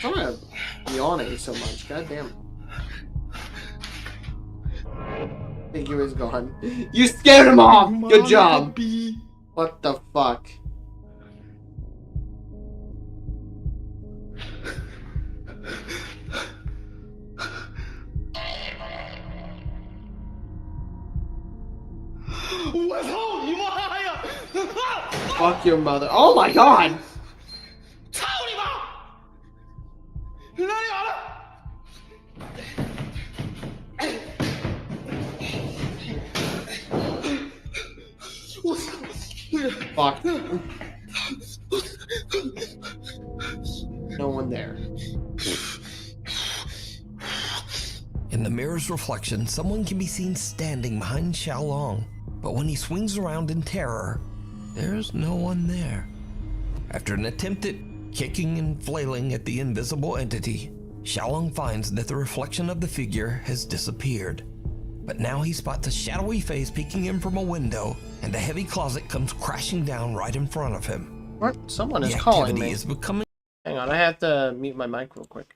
Speaker 1: I'm not yawning so much, goddamn. Figure is gone. You scared him off! Good job! What the fuck? Fuck your mother. Oh my god! Fuck. No one there.
Speaker 18: In the mirror's reflection, someone can be seen standing behind Xiaolong, but when he swings around in terror, there's no one there. After an attempt at kicking and flailing at the invisible entity, Xiaolong finds that the reflection of the figure has disappeared. But now he spots a shadowy face peeking in from a window, and a heavy closet comes crashing down right in front of him.
Speaker 1: What? Someone is
Speaker 18: The
Speaker 1: calling
Speaker 18: activity
Speaker 1: me.
Speaker 18: is becoming...
Speaker 1: Hang on, I have to mute my mic real quick.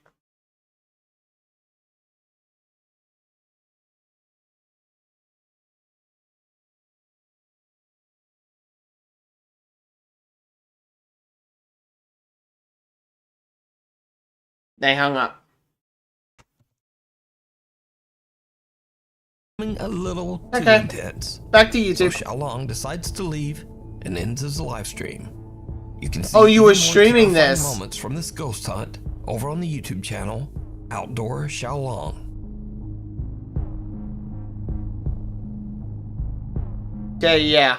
Speaker 1: They hung up.
Speaker 18: A little too
Speaker 1: Okay.
Speaker 18: intense.
Speaker 1: Back to YouTube.
Speaker 18: So Xiaolong decides to leave and ends his live stream. You can see
Speaker 1: Oh, you
Speaker 18: even
Speaker 1: were
Speaker 18: more
Speaker 1: streaming
Speaker 18: terrifying
Speaker 1: this.
Speaker 18: moments from this ghost hunt over on the YouTube channel Outdoor Xiaolong.
Speaker 1: Okay, yeah.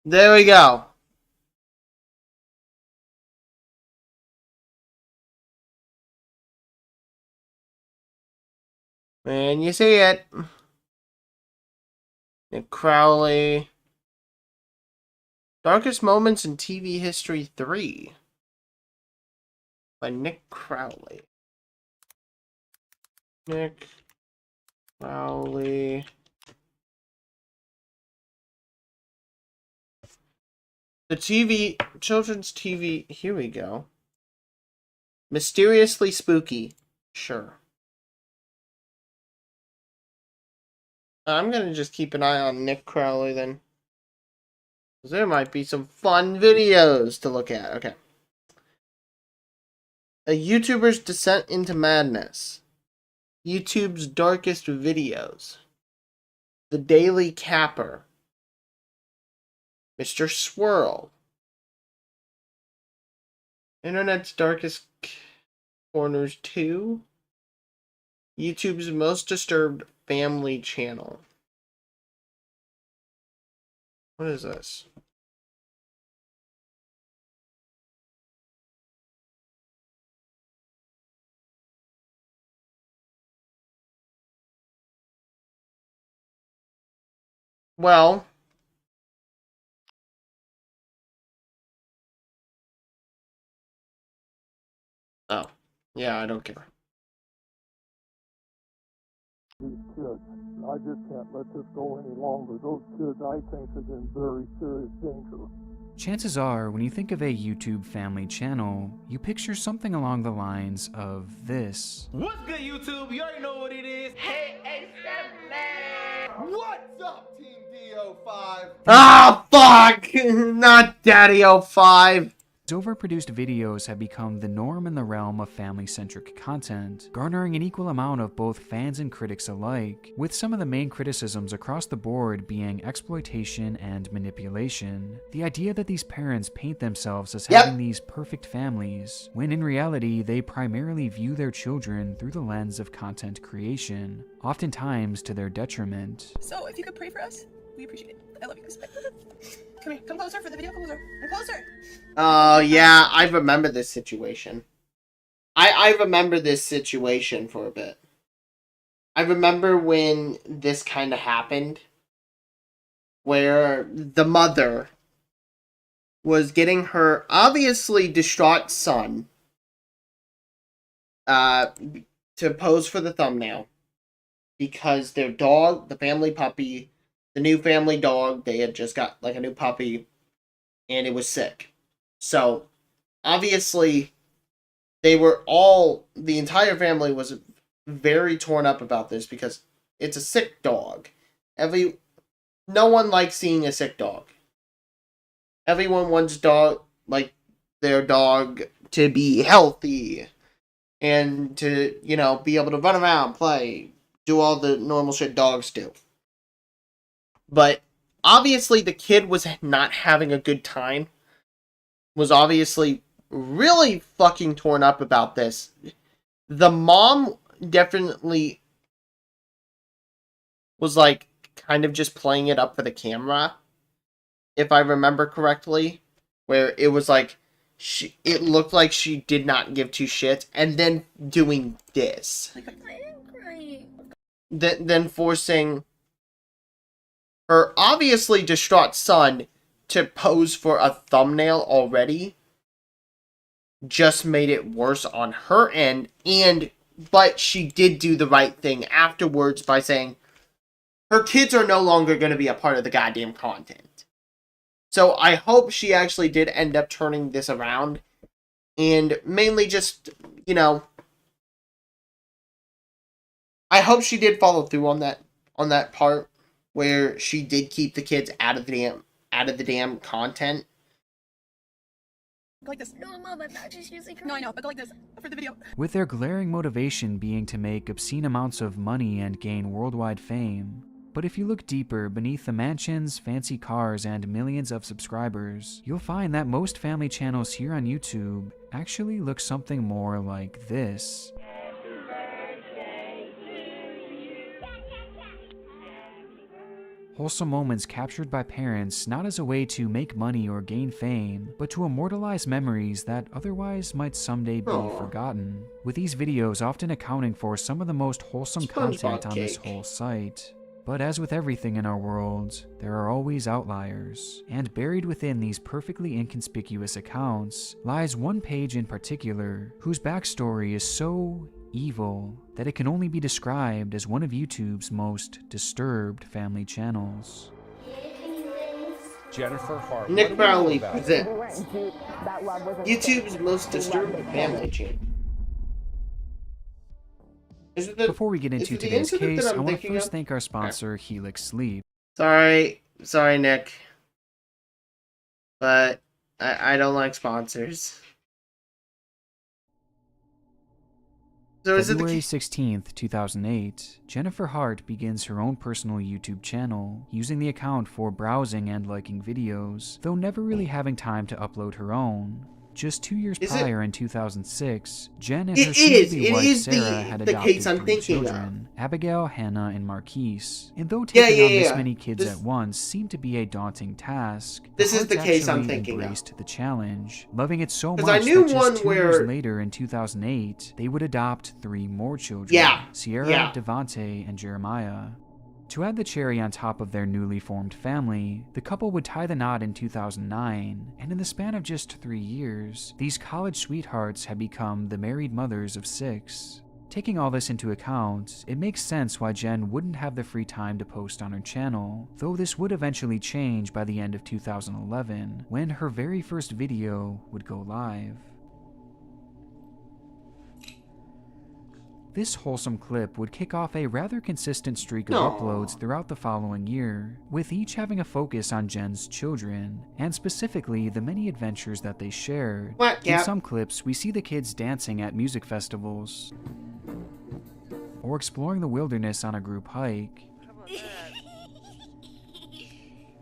Speaker 1: There we go. And you see it. Nick Crowley. Darkest Moments in TV History 3. By Nick Crowley. Nick Crowley. The children's TV, here we go. Mysteriously spooky. Sure. I'm gonna just keep an eye on Nick Crowley then. 'Cause there might be some fun videos to look at. Okay. A YouTuber's descent into madness. YouTube's darkest videos. The Daily Capper. Mr. Swirl. Internet's Darkest Corners 2. YouTube's Most Disturbed Family Channel. What is this? Well, oh, yeah, I don't care.
Speaker 2: These kids, I just can't let this go any longer. Those kids, I think, are in very serious danger.
Speaker 22: Chances are, when you think of a YouTube family channel, you picture something along the lines of this.
Speaker 23: What's good, YouTube? You already know what it is. Hey, A7 What's up, Team D05?
Speaker 1: Ah, fuck! Not Daddy 05.
Speaker 22: Overproduced videos have become the norm in the realm of family-centric content, garnering an equal amount of both fans and critics alike, with some of the main criticisms across the board being exploitation and manipulation. The idea that these parents paint themselves as having these perfect families, when in reality they primarily view their children through the lens of content creation, oftentimes to their detriment.
Speaker 4: So, if you could pray for us, we appreciate it. I love you guys. Come here, come closer for the video, come closer. Come closer!
Speaker 1: Oh, yeah, I remember this situation. I remember this situation for a bit. I remember when this kind of happened, where the mother was getting her obviously distraught son to pose for the thumbnail because their dog, the family puppy, the new family dog, they had just got like a new puppy and it was sick. So obviously they were all, the entire family was very torn up about this because it's a sick dog. No one likes seeing a sick dog. Everyone wants their dog to be healthy and to, you know, be able to run around, play, do all the normal shit dogs do. But obviously the kid was not having a good time. Was obviously really fucking torn up about this. The mom definitely was like kind of just playing it up for the camera, if I remember correctly, where it was like it looked like she did not give two shits, and then doing this, then forcing her obviously distraught son to pose for a thumbnail already just made it worse on her end, but she did do the right thing afterwards by saying her kids are no longer going to be a part of the goddamn content. So I hope she actually did end up turning this around, and mainly just, you know, I hope she did follow through on that part where she did keep the kids out of the damn content.
Speaker 4: Like this. No, Mom, I'm not just using her. No, I know, but like this for the video.
Speaker 22: With their glaring motivation being to make obscene amounts of money and gain worldwide fame. But if you look deeper beneath the mansions, fancy cars, and millions of subscribers, you'll find that most family channels here on YouTube actually look something more like this. Wholesome moments captured by parents not as a way to make money or gain fame, but to immortalize memories that otherwise might someday be forgotten, with these videos often accounting for some of the most wholesome content on this whole site. But as with everything in our world, there are always outliers, and buried within these perfectly inconspicuous accounts lies one page in particular whose backstory is so evil that it can only be described as one of YouTube's most disturbed family channels.
Speaker 24: Jennifer Hart.
Speaker 1: Nick Crowley presents YouTube's most disturbed family channel.
Speaker 22: Before we get into today's case, I want to first thank our sponsor, Helix Sleep.
Speaker 1: Sorry, Nick. But I don't like sponsors. So
Speaker 22: February 16th, 2008, Jennifer Hart begins her own personal YouTube channel, using the account for browsing and liking videos, though never really having time to upload her own. Just 2 years prior, in 2006, Jen and her soon-to-be wife Sarah had adopted 3 children, Abigail, Hannah, and Marquise. And though taking on this many kids at once seemed to be a daunting task,
Speaker 1: this is the case I'm thinking
Speaker 22: embraced the challenge, loving it so much that just 2 years later, in 2008, they would adopt 3 more children, Sierra, Devante, and Jeremiah. To add the cherry on top of their newly formed family, the couple would tie the knot in 2009, and in the span of just 3 years, these college sweethearts had become the married mothers of 6. Taking all this into account, it makes sense why Jen wouldn't have the free time to post on her channel, though this would eventually change by the end of 2011, when her very first video would go live. This wholesome clip would kick off a rather consistent streak of uploads throughout the following year, with each having a focus on Jen's children, and specifically the many adventures that they shared. In some clips, we see the kids dancing at music festivals, or exploring the wilderness on a group hike.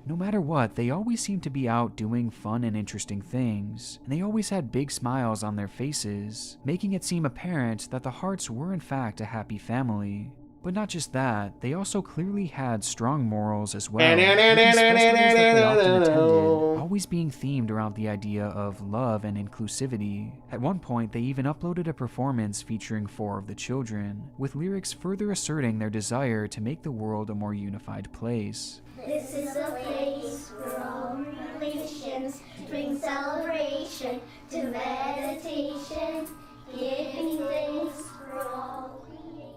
Speaker 22: No matter what, they always seemed to be out doing fun and interesting things, and they always had big smiles on their faces, making it seem apparent that the Harts were in fact a happy family. But not just that, they also clearly had strong morals as well, with these festivals that they often attended always being themed around the idea of love and inclusivity. At one point, they even uploaded a performance featuring 4 of the children, with lyrics further asserting their desire to make the world a more unified place.
Speaker 3: This is a place where all relations bring celebration to meditation, giving thanks for all creation.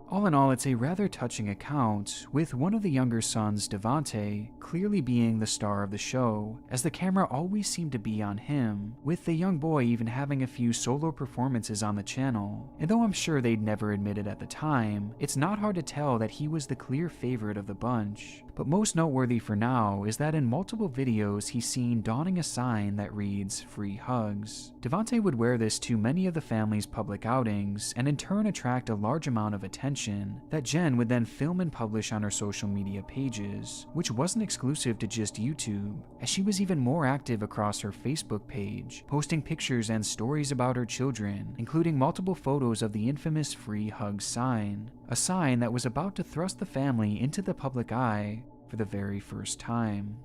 Speaker 22: All in all, it's a rather touching account, with one of the younger sons, Devante, clearly being the star of the show, as the camera always seemed to be on him, with the young boy even having a few solo performances on the channel. And though I'm sure they'd never admit it at the time, it's not hard to tell that he was the clear favorite of the bunch. But most noteworthy for now is that in multiple videos he's seen donning a sign that reads "Free Hugs." Devante would wear this to many of the family's public outings, and in turn attract a large amount of attention that Jen would then film and publish on her social media pages, which wasn't exclusive to just YouTube, as she was even more active across her Facebook page, posting pictures and stories about her children, including multiple photos of the infamous "Free Hugs" sign, a sign that was about to thrust the family into the public eye for the very first time.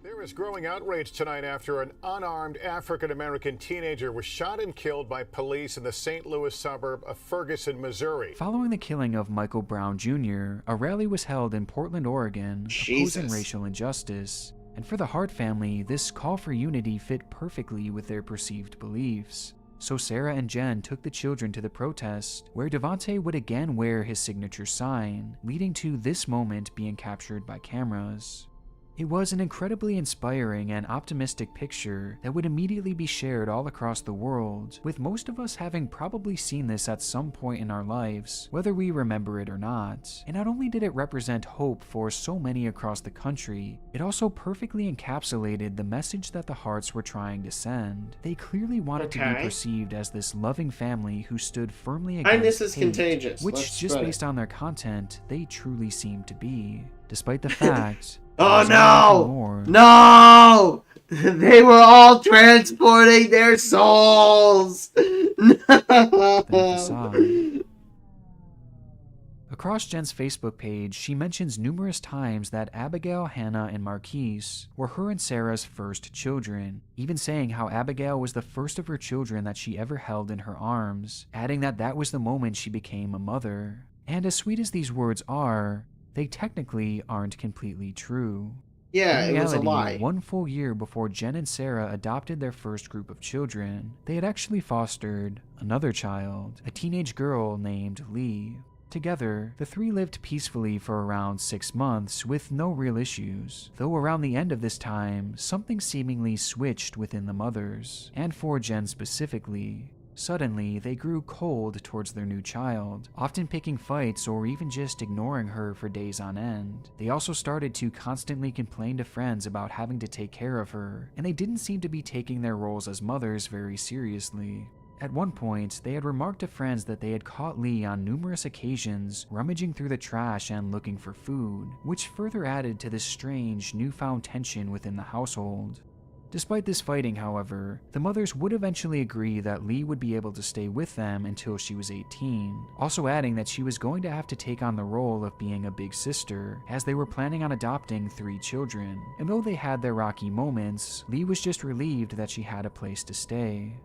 Speaker 9: There is growing outrage tonight after an unarmed African-American teenager was shot and killed by police in the St. Louis suburb of Ferguson, Missouri.
Speaker 22: Following the killing of Michael Brown Jr., a rally was held in Portland, Oregon, opposing racial injustice. And for the Hart family, this call for unity fit perfectly with their perceived beliefs. So Sarah and Jen took the children to the protest, where Devante would again wear his signature sign, leading to this moment being captured by cameras. It was an incredibly inspiring and optimistic picture that would immediately be shared all across the world, with most of us having probably seen this at some point in our lives, whether we remember it or not. And not only did it represent hope for so many across the country, it also perfectly encapsulated the message that the Harts were trying to send. They clearly wanted to be perceived as this loving family who stood firmly against hate,
Speaker 1: contagious.
Speaker 22: which, just based on their content, they truly seemed to be, despite the fact
Speaker 1: oh no! No! They were all transporting their souls! No!
Speaker 22: Across Jen's Facebook page, she mentions numerous times that Abigail, Hannah, and Marquise were her and Sarah's first children, even saying how Abigail was the first of her children that she ever held in her arms, adding that that was the moment she became a mother. And as sweet as these words are, they technically aren't completely true.
Speaker 1: Yeah,
Speaker 22: in reality,
Speaker 1: it was a lie.
Speaker 22: 1 full year before Jen and Sarah adopted their first group of children, they had actually fostered another child, a teenage girl named Lee. Together, the 3 lived peacefully for around 6 months with no real issues, though around the end of this time, something seemingly switched within the mothers, and for Jen specifically. Suddenly, they grew cold towards their new child, often picking fights or even just ignoring her for days on end. They also started to constantly complain to friends about having to take care of her, and they didn't seem to be taking their roles as mothers very seriously. At one point, they had remarked to friends that they had caught Lee on numerous occasions rummaging through the trash and looking for food, which further added to this strange, newfound tension within the household. Despite this fighting, however, the mothers would eventually agree that Lee would be able to stay with them until she was 18, also adding that she was going to have to take on the role of being a big sister, as they were planning on adopting 3 children. And though they had their rocky moments, Lee was just relieved that she had a place to stay.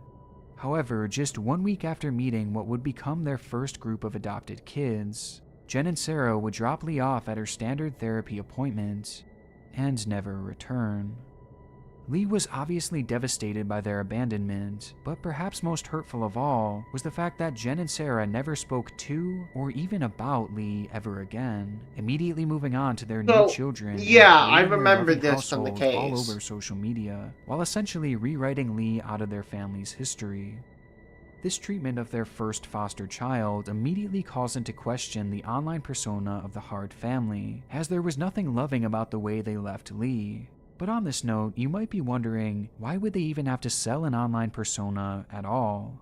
Speaker 22: However, just 1 week after meeting what would become their first group of adopted kids, Jen and Sarah would drop Lee off at her standard therapy appointment and never return. Lee was obviously devastated by their abandonment, but perhaps most hurtful of all was the fact that Jen and Sarah never spoke to or even about Lee ever again, immediately moving on to their new children.
Speaker 1: Yeah, I remember this from the case.
Speaker 22: All over social media, while essentially rewriting Lee out of their family's history. This treatment of their first foster child immediately calls into question the online persona of the Hart family, as there was nothing loving about the way they left Lee. But on this note, you might be wondering, why would they even have to sell an online persona at all?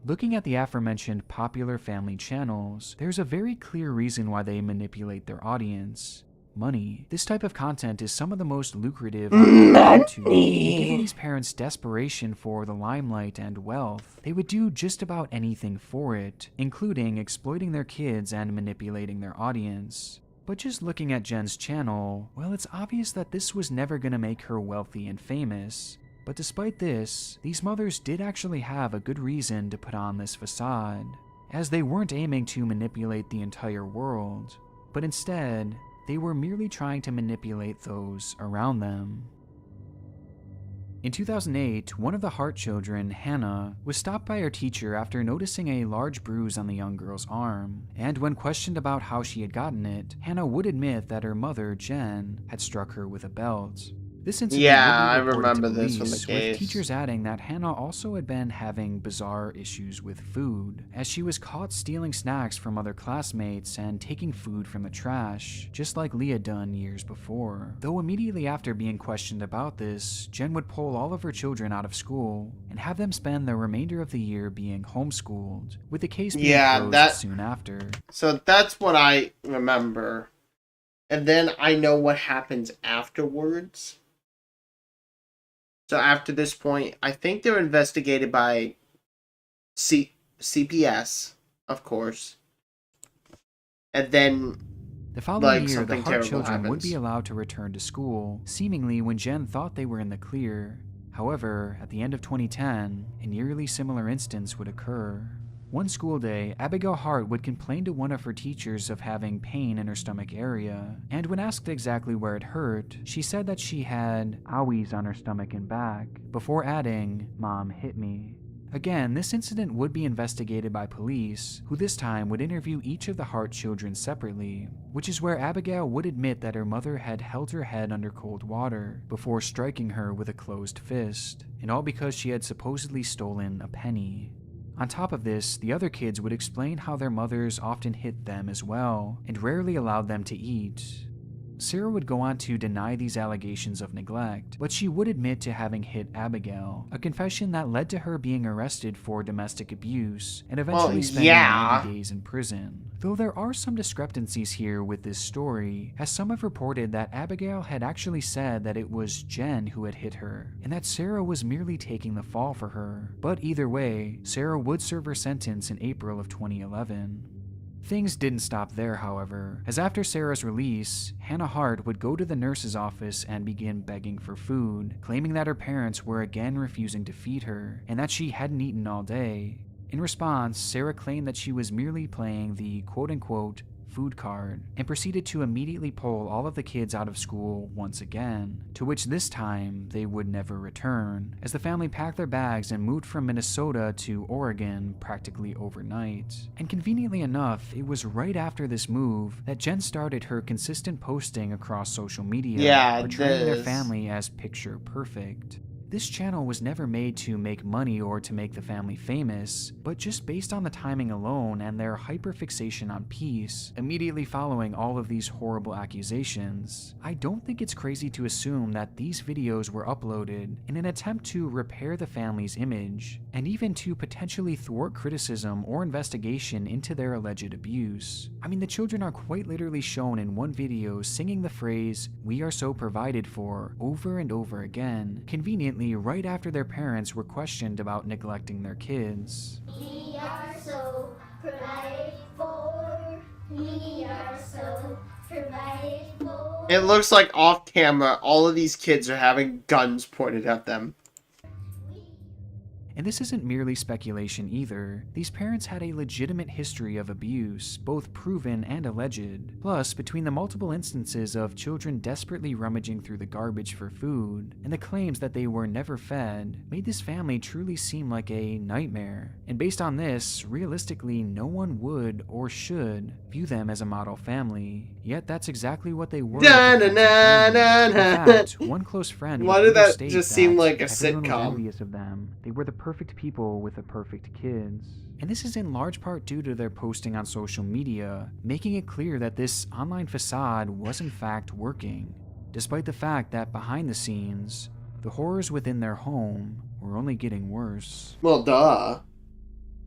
Speaker 22: Looking at the aforementioned popular family channels, there's a very clear reason why they manipulate their audience. Money. This type of content is some of the most lucrative on YouTube. Given these parents' desperation for the limelight and wealth, they would do just about anything for it, including exploiting their kids and manipulating their audience. But just looking at Jen's channel, well, it's obvious that this was never gonna make her wealthy and famous. But despite this, these mothers did actually have a good reason to put on this facade, as they weren't aiming to manipulate the entire world, but instead, they were merely trying to manipulate those around them. In 2008, one of the Hart children, Hannah, was stopped by her teacher after noticing a large bruise on the young girl's arm, and when questioned about how she had gotten it, Hannah would admit that her mother, Jen, had struck her with a belt. This incident
Speaker 1: I
Speaker 22: would be reported
Speaker 1: remember
Speaker 22: to
Speaker 1: this from
Speaker 22: police,
Speaker 1: the case.
Speaker 22: with teachers adding that Hannah also had been having bizarre issues with food, as she was caught stealing snacks from other classmates and taking food from the trash, just like Lee had done years before. Though immediately after being questioned about this, Jen would pull all of her children out of school and have them spend the remainder of the year being homeschooled, with the case being closed soon after.
Speaker 1: So that's what I remember. And then I know what happens afterwards. So after this point, I think they're investigated by CPS, of course. And then
Speaker 22: the following year, the
Speaker 1: something
Speaker 22: Hart
Speaker 1: terrible
Speaker 22: children
Speaker 1: happens.
Speaker 22: would be allowed to return to school, seemingly when Jen thought they were in the clear. However, at the end of 2010, an eerily similar instance would occur. One school day, Abigail Hart would complain to one of her teachers of having pain in her stomach area, and when asked exactly where it hurt, she said that she had owies on her stomach and back, before adding, "Mom hit me." Again, this incident would be investigated by police, who this time would interview each of the Hart children separately, which is where Abigail would admit that her mother had held her head under cold water before striking her with a closed fist, and all because she had supposedly stolen a penny. On top of this, the other kids would explain how their mothers often hit them as well, and rarely allowed them to eat. Sarah would go on to deny these allegations of neglect, but she would admit to having hit Abigail, a confession that led to her being arrested for domestic abuse and eventually spending 90 days in prison. Though there are some discrepancies here with this story, as some have reported that Abigail had actually said that it was Jen who had hit her, and that Sarah was merely taking the fall for her. But either way, Sarah would serve her sentence in April of 2011. Things didn't stop there, however, as after Sarah's release, Hannah Hart would go to the nurse's office and begin begging for food, claiming that her parents were again refusing to feed her, and that she hadn't eaten all day. In response, Sarah claimed that she was merely playing the quote-unquote food card, and proceeded to immediately pull all of the kids out of school once again, to which this time they would never return, as the family packed their bags and moved from Minnesota to Oregon practically overnight. And conveniently enough, it was right after this move that Jen started her consistent posting across social media, portraying their family as picture perfect. This channel was never made to make money or to make the family famous, but just based on the timing alone and their hyperfixation on peace, immediately following all of these horrible accusations, I don't think it's crazy to assume that these videos were uploaded in an attempt to repair the family's image, and even to potentially thwart criticism or investigation into their alleged abuse. I mean, the children are quite literally shown in one video singing the phrase, "We are so provided for," over and over again, conveniently right after their parents were questioned about neglecting their kids.
Speaker 3: We are so provided for. We are so provided for.
Speaker 1: It looks like off camera, all of these kids are having guns pointed at them.
Speaker 22: And this isn't merely speculation either. These parents had a legitimate history of abuse, both proven and alleged. Plus, between the multiple instances of children desperately rummaging through the garbage for food, and the claims that they were never fed, made this family truly seem like a nightmare. And based on this, realistically, no one would or should view them as a model family. Yet that's exactly what they were. In fact, one close friend
Speaker 1: Why did that just seem like a
Speaker 22: everyone was
Speaker 1: sitcom?
Speaker 22: envious of them. They were the perfect people with the perfect kids. And this is in large part due to their posting on social media, making it clear that this online facade was in fact working, despite the fact that behind the scenes, the horrors within their home were only getting worse.
Speaker 1: Well, duh.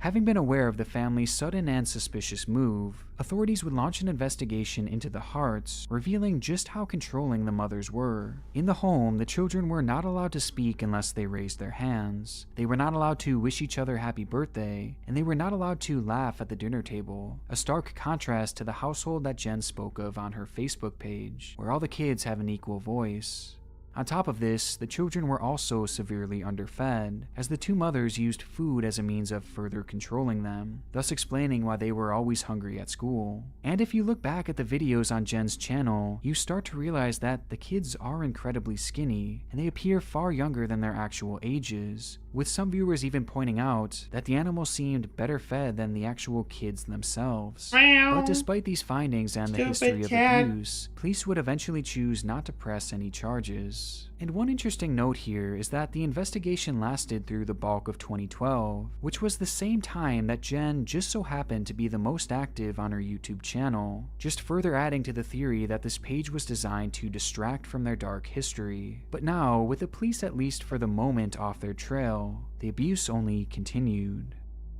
Speaker 22: Having been aware of the family's sudden and suspicious move, authorities would launch an investigation into the Harts, revealing just how controlling the mothers were. In the home, the children were not allowed to speak unless they raised their hands. They were not allowed to wish each other happy birthday, and they were not allowed to laugh at the dinner table, a stark contrast to the household that Jen spoke of on her Facebook page, where all the kids have an equal voice. On top of this, the children were also severely underfed, as the two mothers used food as a means of further controlling them, thus explaining why they were always hungry at school. And if you look back at the videos on Jen's channel, you start to realize that the kids are incredibly skinny, and they appear far younger than their actual ages, with some viewers even pointing out that the animals seemed better fed than the actual kids themselves. But despite these findings and the history of abuse, police would eventually choose not to press any charges. And one interesting note here is that the investigation lasted through the bulk of 2012, which was the same time that Jen just so happened to be the most active on her YouTube channel, just further adding to the theory that this page was designed to distract from their dark history. But now, with the police at least for the moment off their trail, the abuse only continued.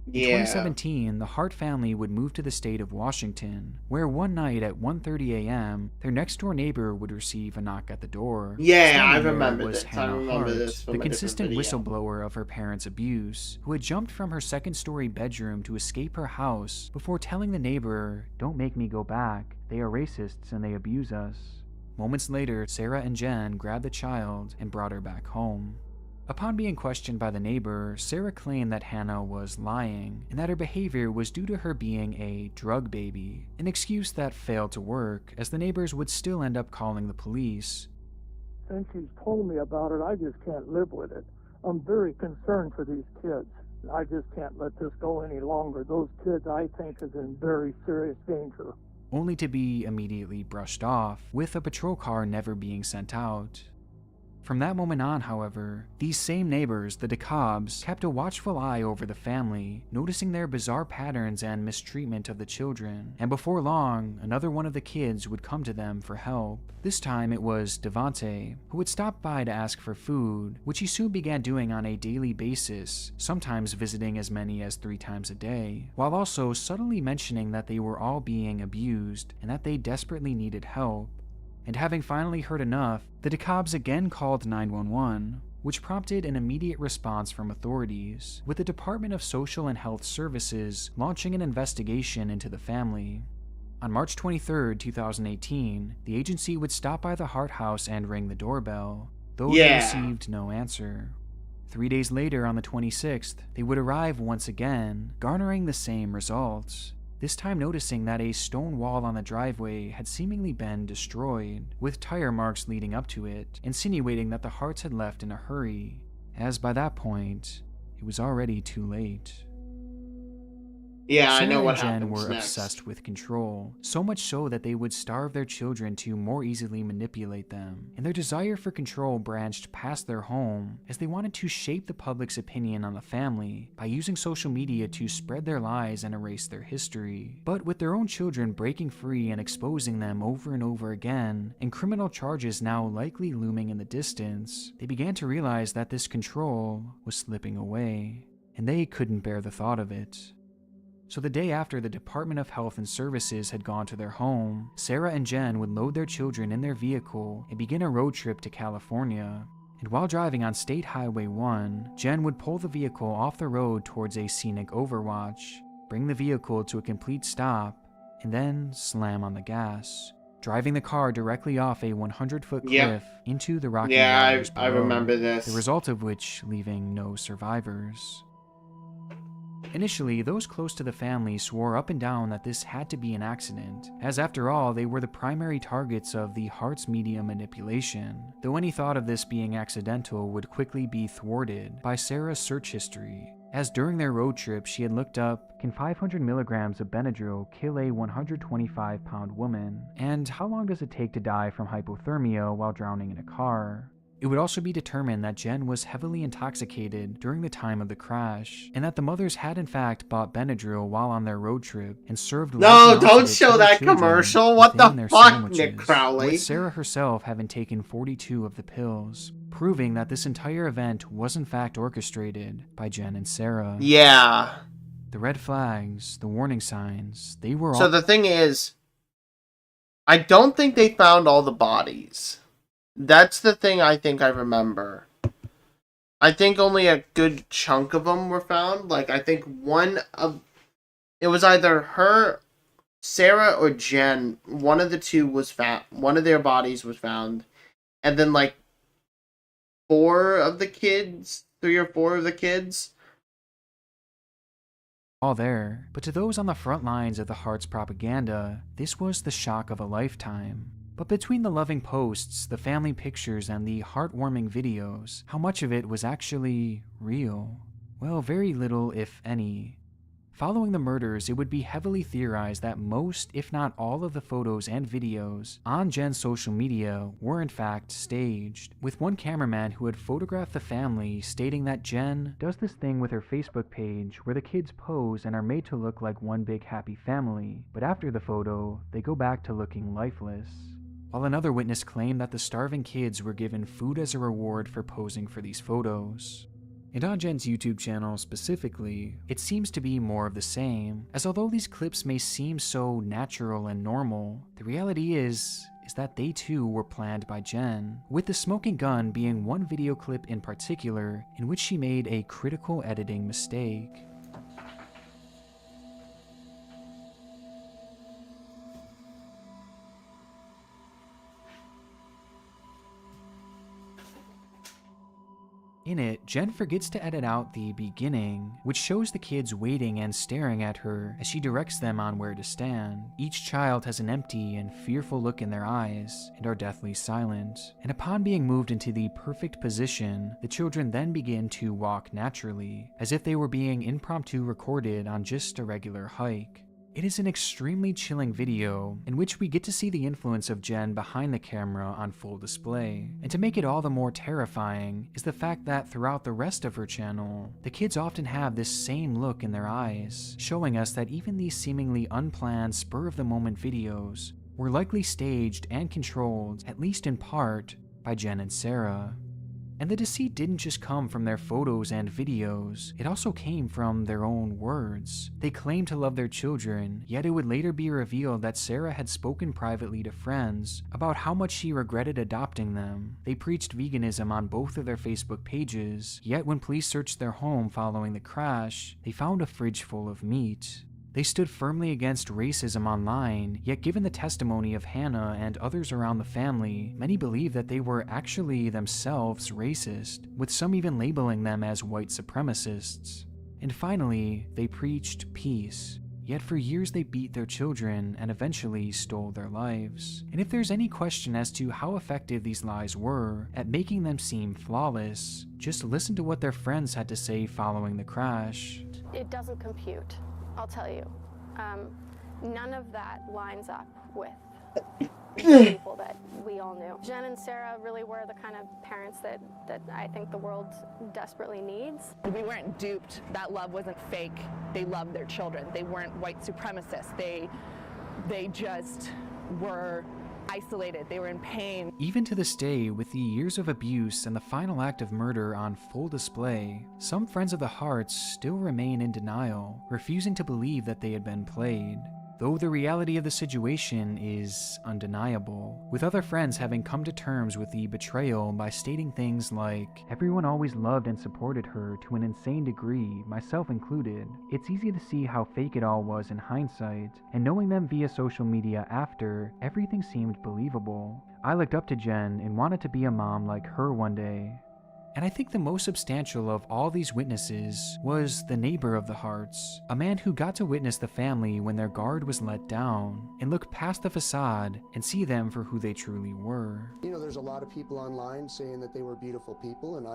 Speaker 22: In 2017, the Hart family would move to the state of Washington, where one night at 1:30 a.m., their next-door neighbor would receive a knock at the door.
Speaker 1: Yeah, I
Speaker 22: Standing there
Speaker 1: remember
Speaker 22: was
Speaker 1: this. I
Speaker 22: Hannah
Speaker 1: remember
Speaker 22: Hart,
Speaker 1: this from
Speaker 22: the
Speaker 1: a
Speaker 22: consistent
Speaker 1: different video.
Speaker 22: whistleblower of her parents' abuse, who had jumped from her second-story bedroom to escape her house before telling the neighbor, "Don't make me go back. They are racists and they abuse us." Moments later, Sarah and Jen grabbed the child and brought her back home. Upon being questioned by the neighbor, Sarah claimed that Hannah was lying, and that her behavior was due to her being a drug baby, an excuse that failed to work, as the neighbors would still end up calling the police.
Speaker 2: Since she's told me about it, I just can't live with it. I'm very concerned for these kids. I just can't let this go any longer. Those kids, I think, is in very serious danger.
Speaker 22: Only to be immediately brushed off, with a patrol car never being sent out. From that moment on, however, these same neighbors, the DeKalbs, kept a watchful eye over the family, noticing their bizarre patterns and mistreatment of the children, and before long, another one of the kids would come to them for help. This time it was Devante, who would stop by to ask for food, which he soon began doing on a daily basis, sometimes visiting as many as 3 times a day, while also subtly mentioning that they were all being abused and that they desperately needed help. And having finally heard enough, the DeKalbs again called 911, which prompted an immediate response from authorities, with the Department of Social and Health Services launching an investigation into the family. On March 23, 2018, the agency would stop by the Hart house and ring the doorbell, though they received no answer. 3 days later, on the 26th, they would arrive once again, garnering the same results. This time noticing that a stone wall on the driveway had seemingly been destroyed, with tire marks leading up to it, insinuating that the Harts had left in a hurry, as by that point, it was already too late.
Speaker 1: Yeah,
Speaker 22: Sarah
Speaker 1: I know what
Speaker 22: and Jen
Speaker 1: happens
Speaker 22: were
Speaker 1: next.
Speaker 22: obsessed with control, so much so that they would starve their children to more easily manipulate them, and their desire for control branched past their home, as they wanted to shape the public's opinion on the family by using social media to spread their lies and erase their history. But with their own children breaking free and exposing them over and over again, and criminal charges now likely looming in the distance, they began to realize that this control was slipping away, and they couldn't bear the thought of it. So the day after the Department of Health and Services had gone to their home, Sarah and Jen would load their children in their vehicle and begin a road trip to California. And while driving on State Highway 1, Jen would pull the vehicle off the road towards a scenic overwatch, bring the vehicle to a complete stop, and then slam on the gas, driving the car directly off a 100-foot cliff
Speaker 1: Yep.
Speaker 22: into the rocky
Speaker 1: Yeah,
Speaker 22: waters
Speaker 1: I
Speaker 22: below,
Speaker 1: remember this.
Speaker 22: the result of which leaving no survivors. Initially, those close to the family swore up and down that this had to be an accident, as after all, they were the primary targets of the Hart's media manipulation, though any thought of this being accidental would quickly be thwarted by Sarah's search history, as during their road trip she had looked up, can 500 milligrams of Benadryl kill a 125-pound woman, and how long does it take to die from hypothermia while drowning in a car? It would also be determined that Jen was heavily intoxicated during the time of the crash, and that the mothers had in fact bought Benadryl while on their road trip and served
Speaker 1: No,
Speaker 22: Latin
Speaker 1: don't
Speaker 22: oxidant
Speaker 1: show
Speaker 22: to their
Speaker 1: that
Speaker 22: children
Speaker 1: commercial. What the
Speaker 22: within their
Speaker 1: fuck,
Speaker 22: sandwiches,
Speaker 1: Nick Crowley?
Speaker 22: with Sarah herself having taken 42 of the pills, proving that this entire event was in fact orchestrated by Jen and Sarah.
Speaker 1: Yeah.
Speaker 22: The red flags, the warning signs, they were all...
Speaker 1: So the thing is, I don't think they found all the bodies. That's the thing I think I remember. I think only a good chunk of them were found. Like, I think it was either her, Sarah, or Jen. One of the two was found. One of their bodies was found. And then, like, 3 or 4 of the kids.
Speaker 22: all there, but to those on the front lines of the Hart's propaganda, this was the shock of a lifetime. But between the loving posts, the family pictures, and the heartwarming videos, how much of it was actually real? Well, very little, if any. Following the murders, it would be heavily theorized that most, if not all, of the photos and videos on Jen's social media were in fact staged, with one cameraman who had photographed the family stating that Jen does this thing with her Facebook page where the kids pose and are made to look like one big happy family, but after the photo, they go back to looking lifeless. While another witness claimed that the starving kids were given food as a reward for posing for these photos. And on Jen's YouTube channel specifically, it seems to be more of the same, as although these clips may seem so natural and normal, the reality is that they too were planned by Jen, with the smoking gun being one video clip in particular in which she made a critical editing mistake. In it, Jen forgets to edit out the beginning, which shows the kids waiting and staring at her as she directs them on where to stand. Each child has an empty and fearful look in their eyes and are deathly silent. And upon being moved into the perfect position, the children then begin to walk naturally, as if they were being impromptu recorded on just a regular hike. It is an extremely chilling video in which we get to see the influence of Jen behind the camera on full display. And to make it all the more terrifying is the fact that throughout the rest of her channel, the kids often have this same look in their eyes, showing us that even these seemingly unplanned spur-of-the-moment videos were likely staged and controlled, at least in part, by Jen and Sarah. And the deceit didn't just come from their photos and videos, it also came from their own words. They claimed to love their children, yet it would later be revealed that Sarah had spoken privately to friends about how much she regretted adopting them. They preached veganism on both of their Facebook pages, yet when police searched their home following the crash, they found a fridge full of meat. They stood firmly against racism online, yet given the testimony of Hannah and others around the family, many believe that they were actually themselves racist, with some even labeling them as white supremacists. And finally, they preached peace. Yet for years they beat their children and eventually stole their lives. And if there's any question as to how effective these lies were at making them seem flawless, just listen to what their friends had to say following the crash.
Speaker 6: It doesn't compute. I'll tell you, none of that lines up with the people that we all knew. Jen and Sarah really were the kind of parents that I think the world desperately needs.
Speaker 11: We weren't duped. That love wasn't fake. They loved their children. They weren't white supremacists. They just were isolated. They were in pain.
Speaker 22: Even to this day, with the years of abuse and the final act of murder on full display, some friends of the Harts still remain in denial, refusing to believe that they had been played. though the reality of the situation is undeniable, with other friends having come to terms with the betrayal by stating things like, "Everyone always loved and supported her to an insane degree, myself included. It's easy to see how fake it all was in hindsight, and knowing them via social media after, everything seemed believable. I looked up to Jen and wanted to be a mom like her one day." And I think the most substantial of all these witnesses was the neighbor of the Harts, a man who got to witness the family when their guard was let down, and look past the facade and see them for who they truly were.
Speaker 14: You know, there's a lot of people online saying that they were beautiful people, and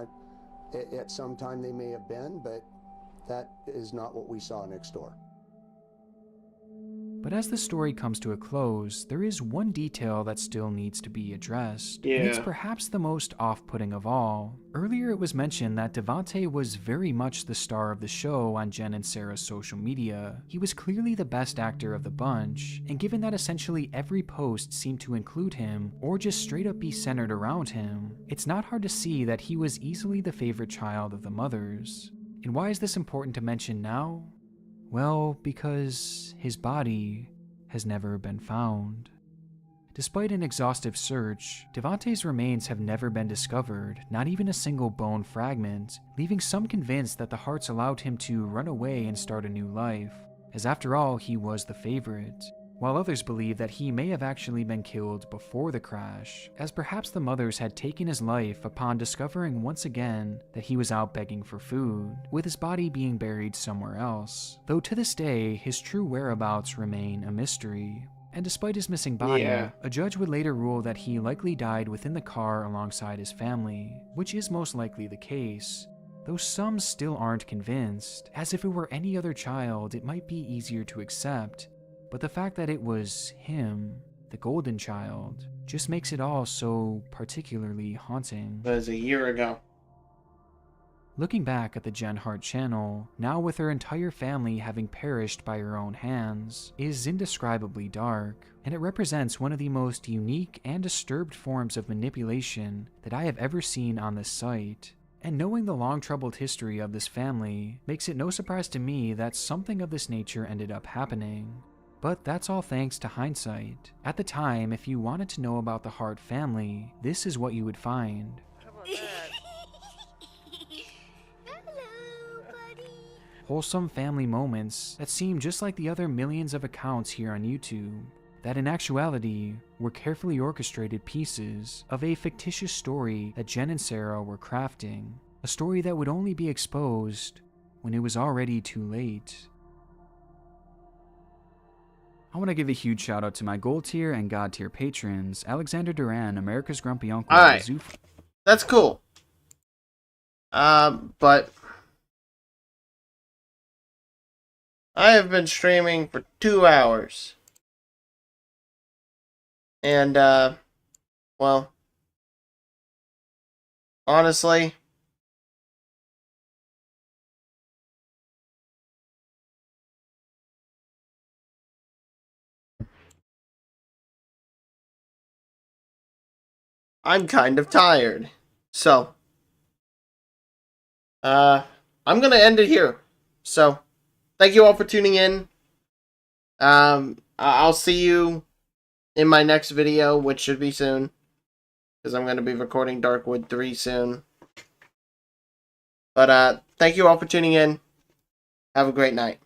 Speaker 14: at some time they may have been, but that is not what we saw next door.
Speaker 22: But as the story comes to a close, there is one detail that still needs to be addressed. And it's perhaps the most off-putting of all. Earlier it was mentioned that Devante was very much the star of the show on Jen and Sarah's social media. He was clearly the best actor of the bunch, and given that essentially every post seemed to include him, or just straight up be centered around him, it's not hard to see that he was easily the favorite child of the mothers. And why is this important to mention now? Well, because his body has never been found. Despite an exhaustive search, Devante's remains have never been discovered, not even a single bone fragment, leaving some convinced that the Harts allowed him to run away and start a new life, as after all, he was the favorite, while others believe that he may have actually been killed before the crash, as perhaps the mothers had taken his life upon discovering once again that he was out begging for food, with his body being buried somewhere else, though to this day his true whereabouts remain a mystery. And despite his missing body, a judge would later rule that he likely died within the car alongside his family, which is most likely the case, though some still aren't convinced, as if it were any other child it might be easier to accept. But the fact that it was him, the golden child, just makes it all so particularly haunting.
Speaker 1: That was a year ago.
Speaker 22: Looking back at the Jen Hart channel, now with her entire family having perished by her own hands, is indescribably dark, and it represents one of the most unique and disturbed forms of manipulation that I have ever seen on this site. And knowing the long troubled history of this family makes it no surprise to me that something of this nature ended up happening. But that's all thanks to hindsight. At the time, if you wanted to know about the Hart family, this is what you would find. Wholesome family moments that seem just like the other millions of accounts here on YouTube, that in actuality were carefully orchestrated pieces of a fictitious story that Jen and Sarah were crafting, a story that would only be exposed when it was already too late. I want to give a huge shout out to my gold tier and god tier patrons, Alexander Duran, America's Grumpy Uncle,
Speaker 1: Alright, that's cool. But I have been streaming for 2 hours. And, well, honestly, I'm kind of tired. So, I'm gonna end it here. So, thank you all for tuning in. I'll see you in my next video, which should be soon, because I'm going to be recording Darkwood 3 soon. But, thank you all for tuning in. Have a great night.